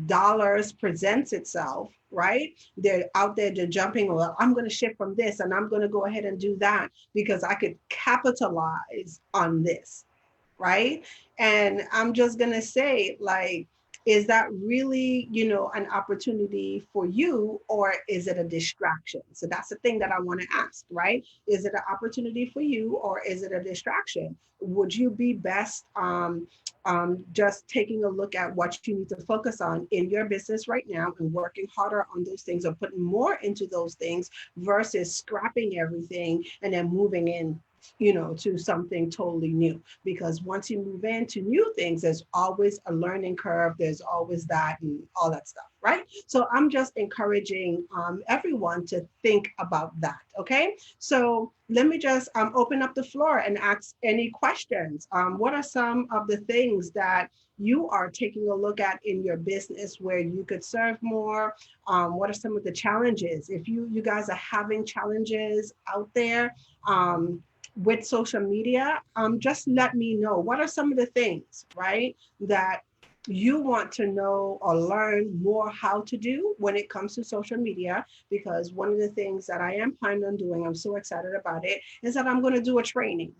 dollars presents itself, right? They're out there, they're jumping, well, I'm going to shift from this and I'm going to go ahead and do that because I could capitalize on this, right? And I'm just going to say, like, is that really, an opportunity for you, or is it a distraction? So that's the thing that I want to ask, right? Is it an opportunity for you, or is it a distraction? Would you be best just taking a look at what you need to focus on in your business right now and working harder on those things, or putting more into those things versus scrapping everything and then moving in to something totally new. Because once you move into new things, there's always a learning curve. There's always that and all that stuff, right? So I'm just encouraging everyone to think about that. Okay. So let me just open up the floor and ask any questions. What are some of the things that you are taking a look at in your business where you could serve more? What are some of the challenges? If you guys are having challenges out there, with social media, just let me know. What are some of the things, right, that you want to know or learn more how to do when it comes to social media? Because one of the things that I am planning on doing, I'm so excited about it, is that I'm going to do a training.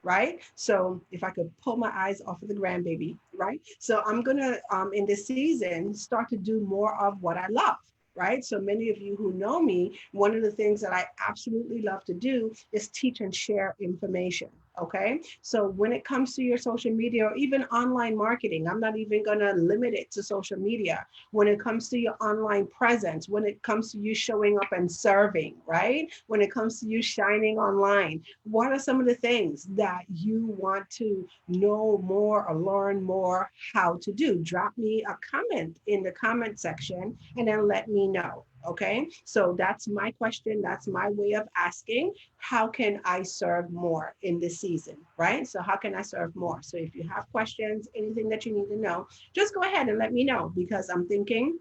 Right. So if I could pull my eyes off of the grandbaby, right? So I'm going to, in this season, start to do more of what I love. Right. So many of you who know me, one of the things that I absolutely love to do is teach and share information. Okay. So when it comes to your social media or even online marketing, I'm not even going to limit it to social media. When it comes to your online presence, when it comes to you showing up and serving, right? When it comes to you shining online, what are some of the things that you want to know more or learn more how to do? Drop me a comment in the comment section and then let me know. Okay, so that's my question. That's my way of asking, how can I serve more in this season, right? So how can I serve more? So if you have questions, anything that you need to know, just go ahead and let me know, because I'm thinking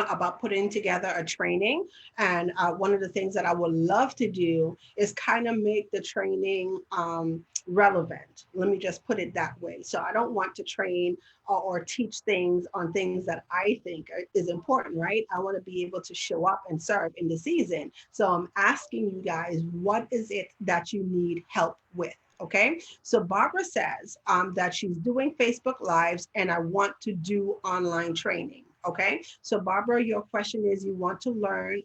about putting together a training. And one of the things that I would love to do is kind of make the training relevant. Let me just put it that way. So I don't want to train or teach things on things that I think is important, right? I want to be able to show up and serve in the season. So I'm asking you guys, what is it that you need help with? Okay, so Barbara says that she's doing Facebook Lives and I want to do online training. Okay, so Barbara, your question is you want to learn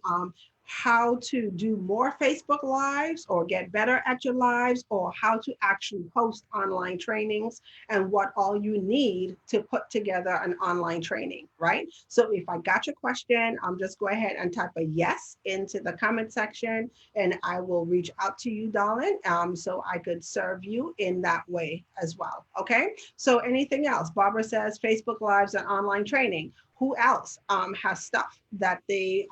how to do more Facebook Lives or get better at your lives, or how to actually host online trainings, and what all you need to put together an online training, right? So if I got your question, just go ahead and type a yes into the comment section and I will reach out to you, darling, so I could serve you in that way as well. Okay, so anything else? Barbara says Facebook Lives and online training. Who else has stuff that they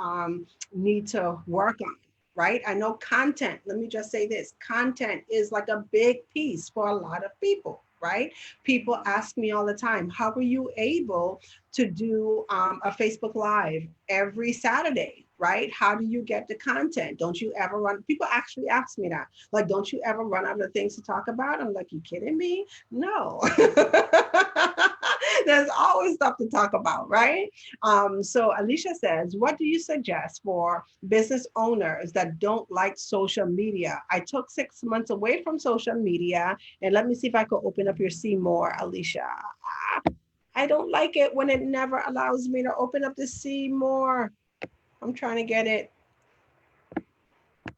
need to work on, right? I know content, let me just say this, content is like a big piece for a lot of people, right? People ask me all the time, how are you able to do a Facebook Live every Saturday, right? How do you get the content? Don't you ever run? People actually ask me that. Like, don't you ever run out of things to talk about? I'm like, you kidding me? No. There's always stuff to talk about, right? So Alicia says, what do you suggest for business owners that don't like social media? I took 6 months away from social media, and let me see if I could open up your See More, Alicia. I don't like it when it never allows me to open up the See More. I'm trying to get it.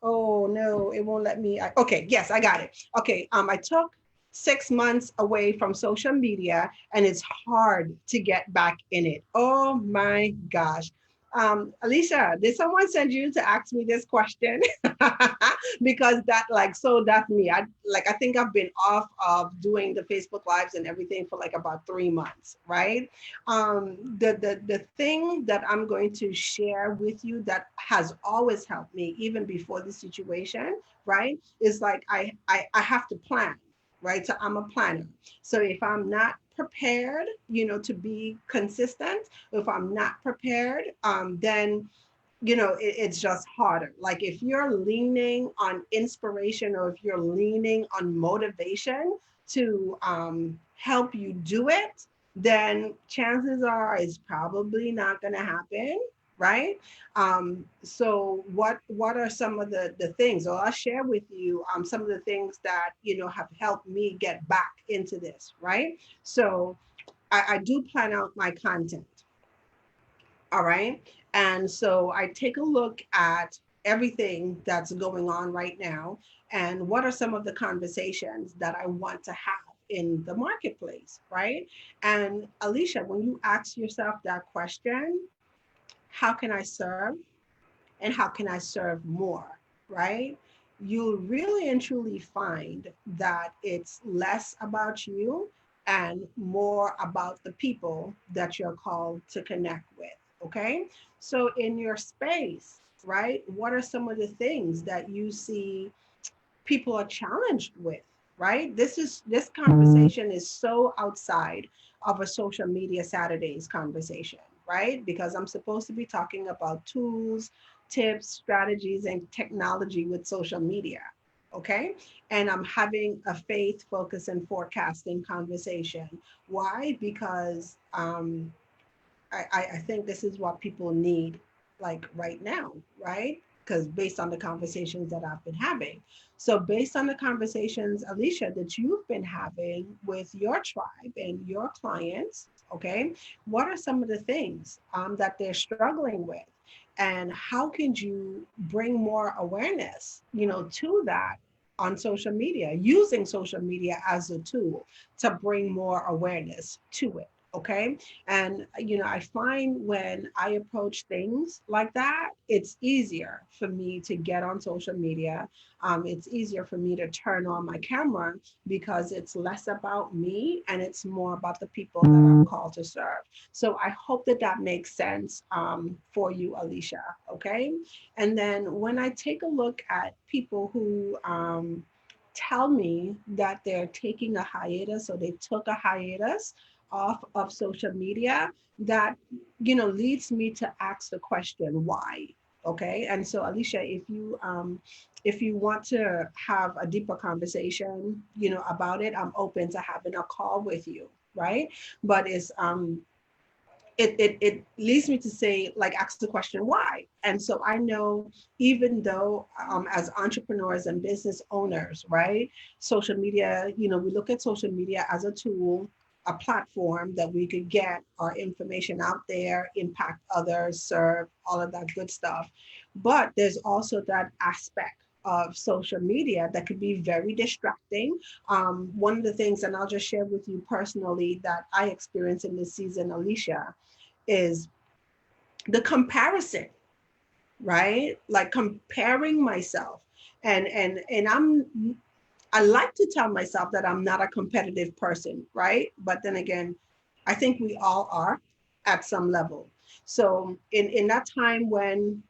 Oh no, it won't let me. Okay, yes, I got it. Okay, I took 6 months away from social media and it's hard to get back in it. Oh my gosh. Alicia, did someone send you to ask me this question? Because that, like, so that's me. I think I've been off of doing the Facebook Lives and everything for like about 3 months, right? The thing that I'm going to share with you that has always helped me, even before the situation, right, is like I have to plan, right? So I'm a planner. So if I'm not prepared, to be consistent, if I'm not prepared, then it's just harder. Like if you're leaning on inspiration or if you're leaning on motivation to help you do it, then chances are it's probably not going to happen, right? So what are some of the things? Well, I'll share with you some of the things that have helped me get back into this, right? So I do plan out my content. All right. And so I take a look at everything that's going on right now and what are some of the conversations that I want to have in the marketplace, right? And Alicia, when you ask yourself that question, how can I serve and how can I serve more, right? you'll really and truly find that it's less about you and more about the people that you're called to connect with. Okay. So, in your space, right, what are some of the things that you see people are challenged with, right? This conversation is so outside of a social media Saturdays conversation, right? Because I'm supposed to be talking about tools, tips, strategies, and technology with social media. Okay. And I'm having a faith, focus, and forecasting conversation. Why? Because I think this is what people need, like right now, right? Because based on the conversations that I've been having. So, based on the conversations, Alicia, that you've been having with your tribe and your clients, okay, what are some of the things that they're struggling with? And how can you bring more awareness, to that on social media, using social media as a tool to bring more awareness to it? Okay. And, I find when I approach things like that, it's easier for me to get on social media. It's easier for me to turn on my camera because it's less about me and it's more about the people that I'm called to serve. So I hope that that makes sense for you, Alicia. Okay. And then when I take a look at people who, tell me that they're taking a hiatus or they took a hiatus off of social media, that leads me to ask the question why. Okay. And so, Alicia, if you want to have a deeper conversation about it, I'm open to having a call with you, right? But it leads me to say, like, ask the question why. And so I know, even though as entrepreneurs and business owners, right, social media, we look at social media as a tool, a platform that we could get our information out there, impact others, serve, all of that good stuff. But there's also that aspect of social media that could be very distracting. One of the things, and I'll just share with you personally, that I experienced in this season, Alicia, is the comparison, right? Like comparing myself. And I like to tell myself that I'm not a competitive person, right? But then again, I think we all are at some level. So in that time when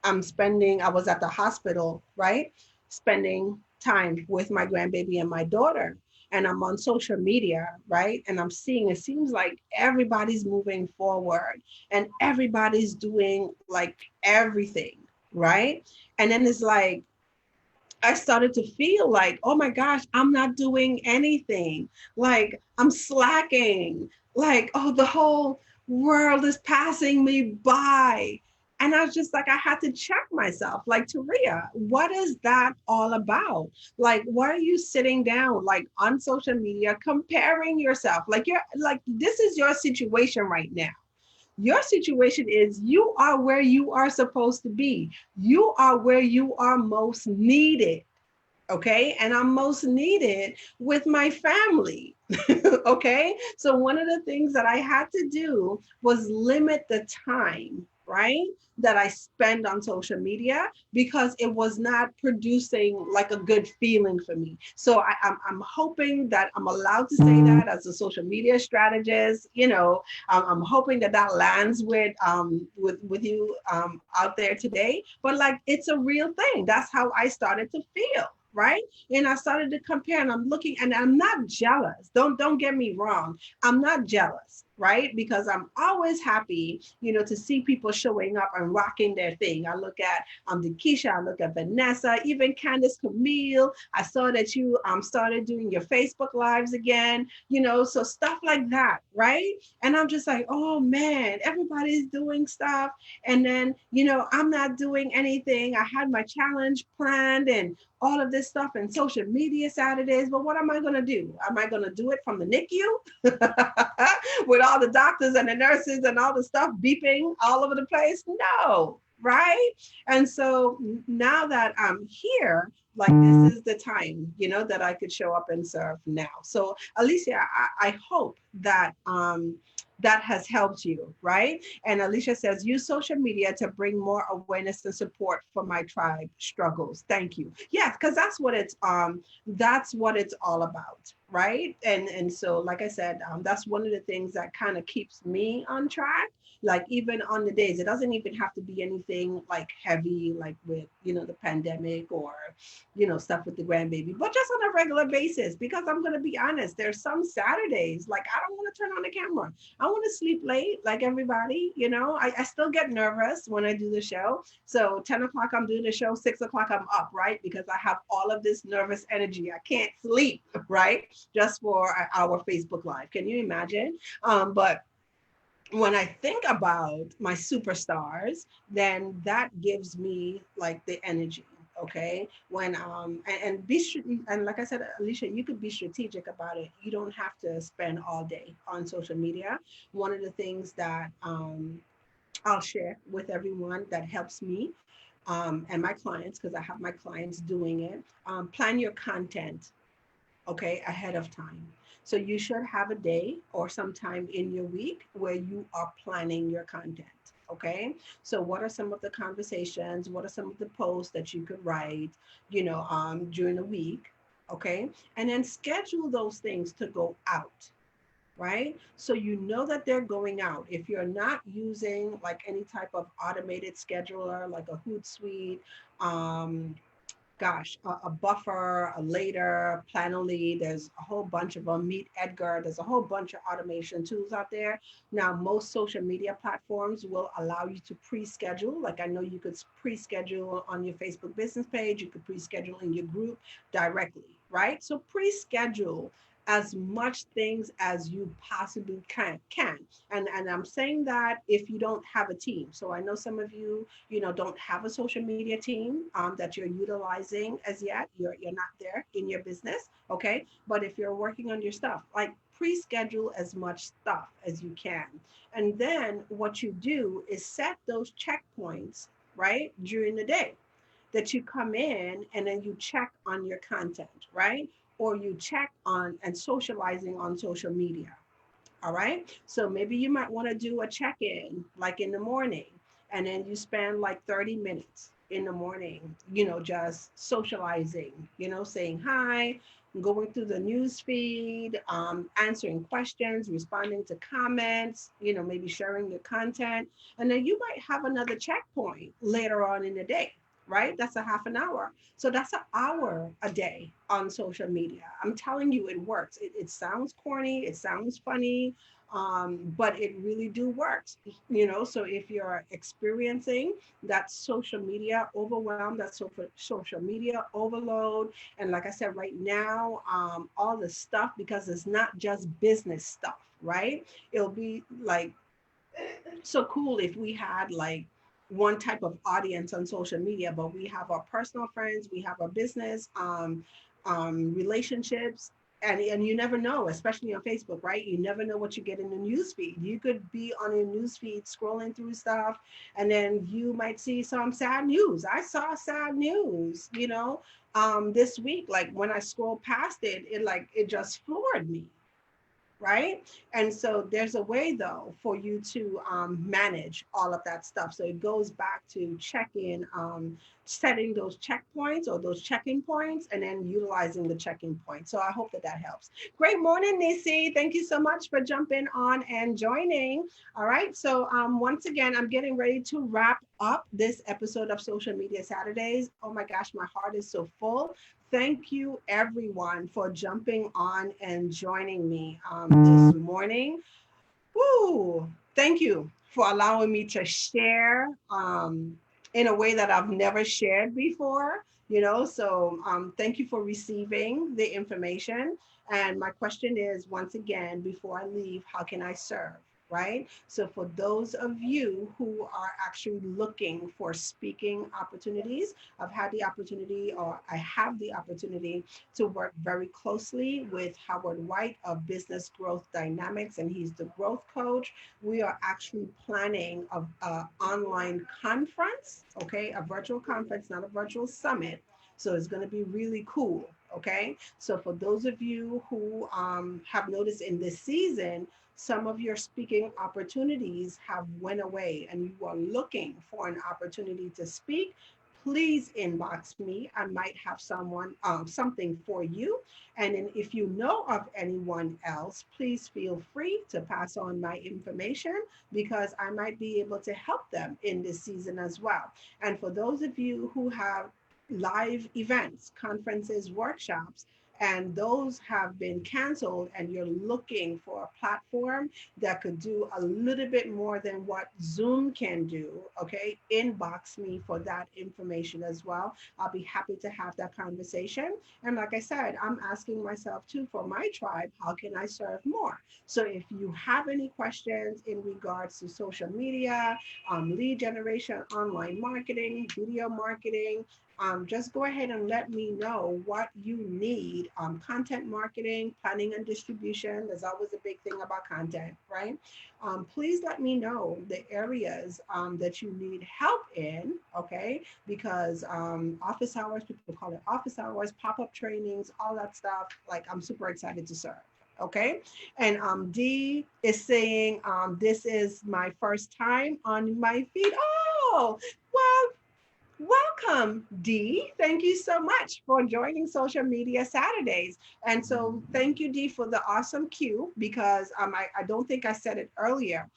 I was at the hospital, right? Spending time with my grandbaby and my daughter. And I'm on social media, right? And I'm seeing, it seems like everybody's moving forward and everybody's doing like everything, right? And then it's like, I started to feel like, oh my gosh, I'm not doing anything. Like I'm slacking. Like, oh, the whole world is passing me by. And I was just like, I had to check myself. Like, Taria, what is that all about? Like, why are you sitting down, like on social media, comparing yourself? Like, you're like, this is your situation right now. Your situation is you are where you are supposed to be. You are where you are most needed. Okay. And I'm most needed with my family. Okay. So one of the things that I had to do was limit the time, right, that I spend on social media because it was not producing like a good feeling for me. So I'm hoping that I'm allowed to say that as a social media strategist. I'm hoping that that lands with you out there today. But like, it's a real thing. That's how I started to feel, right? And I started to compare, and I'm looking, and I'm not jealous. Don't get me wrong. I'm not jealous, right? Because I'm always happy, to see people showing up and rocking their thing. I look at Dekisha, I look at Vanessa, even Candace Camille. I saw that you started doing your Facebook lives again, so stuff like that, right? And I'm just like, oh man, everybody's doing stuff. And then, I'm not doing anything. I had my challenge planned and all of this stuff and social media Saturdays. But what am I going to do? Am I going to do it from the NICU with all the doctors and the nurses and all the stuff beeping all over the place? No, right? And so now that I'm here, like, this is the time, that I could show up and serve now. So, Alicia, I hope that that has helped you, right? And Alicia says, use social media to bring more awareness and support for my tribe struggles. Thank you. Yes, because that's what it's all about, right? And so, like I said, that's one of the things that kind of keeps me on track. Like even on the days, it doesn't even have to be anything like heavy, like with the pandemic or stuff with the grandbaby, but just on a regular basis. Because I'm gonna be honest, there's some Saturdays like I don't want to turn on the camera. I want to sleep late, like everybody. I still get nervous when I do the show. So 10 o'clock, I'm doing the show. 6 o'clock, I'm up, right? Because I have all of this nervous energy. I can't sleep, right? Just for our Facebook Live. Can you imagine? But when I think about my superstars, then that gives me like the energy. Okay, when and like I said, Alicia, you could be strategic about it. You don't have to spend all day on social media. One of the things that I'll share with everyone that helps me and my clients, because I have my clients doing it. Plan your content, okay, ahead of time. So you should have a day or sometime in your week where you are planning your content. Okay. So what are some of the conversations? What are some of the posts that you could write, during the week? Okay. And then schedule those things to go out, right? So you know that they're going out. If you're not using like any type of automated scheduler, like a Hootsuite, um, a Buffer, a Later, Planoly. There's a whole bunch of them. Meet Edgar. There's a whole bunch of automation tools out there. Now, most social media platforms will allow you to pre-schedule. Like I know you could pre-schedule on your Facebook business page. You could pre-schedule in your group directly, right? So pre-schedule as much things as you possibly can. And I'm saying that if you don't have a team. So I know some of you don't have a social media team that you're utilizing as yet. You're not there in your business, okay? But if you're working on your stuff, like pre-schedule as much stuff as you can. And then what you do is set those checkpoints, right, during the day that you come in and then you check on your content, right? Or you check on and socializing on social media. All right. So maybe you might want to do a check in like in the morning, and then you spend like 30 minutes in the morning, just socializing, saying hi, going through the news feed, answering questions, responding to comments, maybe sharing your content. And then you might have another checkpoint later on in the day, right? That's a half an hour. So that's an hour a day on social media. I'm telling you, it works. It sounds corny, it sounds funny, but it really do works. So if you're experiencing that social media overwhelm, that social media overload, and like I said, right now, all the stuff, because it's not just business stuff, right? It'll be like so cool if we had like one type of audience on social media, but we have our personal friends, we have our business relationships, and you never know, especially on Facebook, right? You never know what you get in the news feed. You could be on a news feed scrolling through stuff, and then you might see some sad news. I saw sad news, this week. Like when I scrolled past it, it just floored me, right? And so there's a way though for you to manage all of that stuff. So it goes back to check-in, setting those checkpoints or those checking points, and then utilizing the checking points. So I hope that that helps. Great morning, Nisi. Thank you so much for jumping on and joining. All right. So once again, I'm getting ready to wrap up this episode of Social Media Saturdays. Oh my gosh, my heart is so full. Thank you, everyone, for jumping on and joining me this morning. Woo! Thank you for allowing me to share in a way that I've never shared before. So thank you for receiving the information. And my question is, once again, before I leave, how can I serve? Right? So for those of you who are actually looking for speaking opportunities, I've had the opportunity, or I have the opportunity to work very closely with Howard White of Business Growth Dynamics, and he's the growth coach. We are actually planning a online conference, okay, a virtual conference, not a virtual summit. So it's going to be really cool. Okay. So for those of you who have noticed in this season, some of your speaking opportunities have went away and you are looking for an opportunity to speak, please inbox me. I might have something for you. And then if you know of anyone else, please feel free to pass on my information because I might be able to help them in this season as well. And for those of you who have live events, conferences, workshops, and those have been canceled, and you're looking for a platform that could do a little bit more than what Zoom can do, okay, inbox me for that information as well. I'll be happy to have that conversation. And like I said, I'm asking myself too for my tribe, how can I serve more? So if you have any questions in regards to social media, lead generation, online marketing, video marketing, just go ahead and let me know what you need. Content marketing, planning and distribution. There's always a big thing about content, right? Please let me know the areas that you need help in, okay? Because office hours, people call it office hours, pop-up trainings, all that stuff. Like I'm super excited to serve. Okay. And D is saying, this is my first time on my feed. Oh, well, welcome, Dee. Thank you so much for joining Social Media Saturdays. And so thank you, Dee, for the awesome cue because I don't think I said it earlier.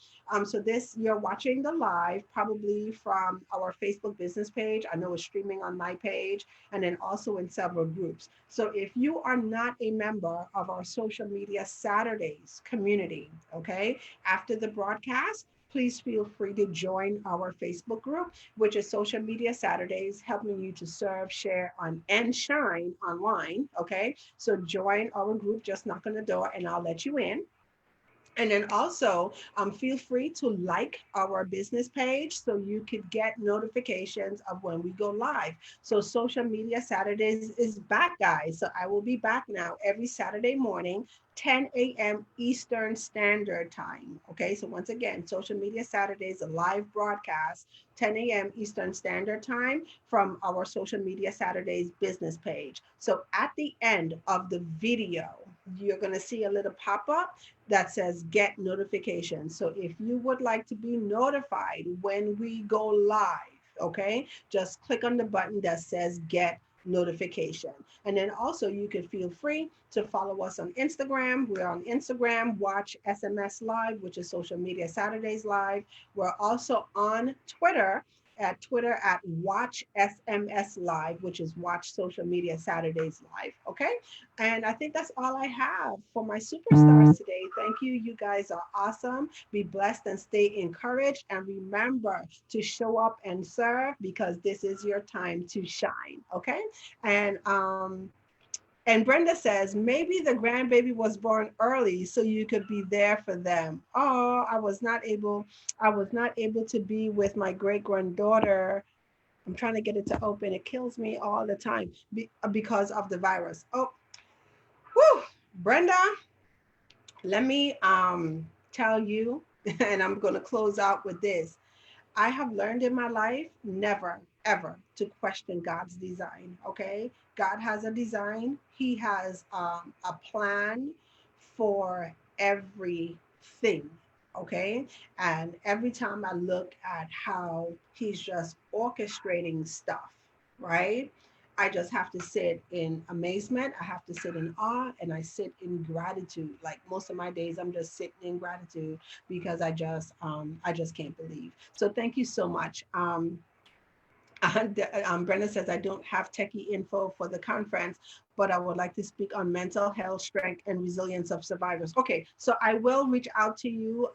So this, you're watching the live probably from our Facebook business page. I know it's streaming on my page and then also in several groups. So if you are not a member of our Social Media Saturdays community, okay, after the broadcast, please feel free to join our Facebook group, which is Social Media Saturdays, helping you to serve, share on and shine online. Okay. So join our group, just knock on the door and I'll let you in. And then also feel free to like our business page so you could get notifications of when we go live. So Social Media Saturdays is back, guys. So I will be back now every Saturday morning, 10 a.m. Eastern Standard Time. Okay, so once again, Social Media Saturdays, a live broadcast, 10 a.m. Eastern Standard Time from our Social Media Saturdays business page. So at the end of the video, you're going to see a little pop up that says get notifications. So if you would like to be notified when we go live, okay, just click on the button that says get notification. And then also you can feel free to follow us on Instagram. We're on Instagram, watch SMS Live, which is Social Media Saturdays Live. We're also on Twitter at Watch SMS Live, which is Watch Social Media Saturdays Live. Okay. And I think that's all I have for my superstars today. Thank you. You guys are awesome. Be blessed and stay encouraged. And remember to show up and serve because this is your time to shine. Okay. And and Brenda says, maybe the grandbaby was born early so you could be there for them. Oh, I was not able to be with my great granddaughter. I'm trying to get it to open. It kills me all the time because of the virus. Oh, whew, Brenda, let me tell you, and I'm going to close out with this. I have learned in my life never, ever to question God's design. Okay. God has a design, He has a plan for everything. Okay. And every time I look at how He's just orchestrating stuff, right? I just have to sit in amazement. I have to sit in awe and I sit in gratitude. Like most of my days, I'm just sitting in gratitude because I just can't believe. So thank you so much. Brenda says, I don't have techie info for the conference, but I would like to speak on mental health, strength, and resilience of survivors. Okay, so I will reach out to you,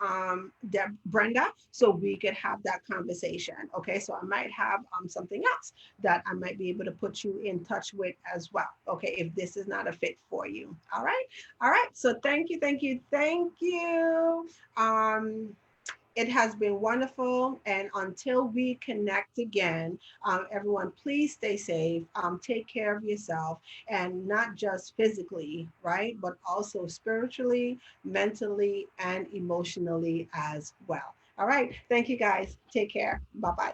Brenda, so we could have that conversation. Okay, so I might have something else that I might be able to put you in touch with as well. Okay, if this is not a fit for you. All right. So thank you, thank you, thank you. It has been wonderful. And until we connect again, everyone, please stay safe. Take care of yourself and not just physically, right? But also spiritually, mentally, and emotionally as well. All right. Thank you guys. Take care. Bye bye.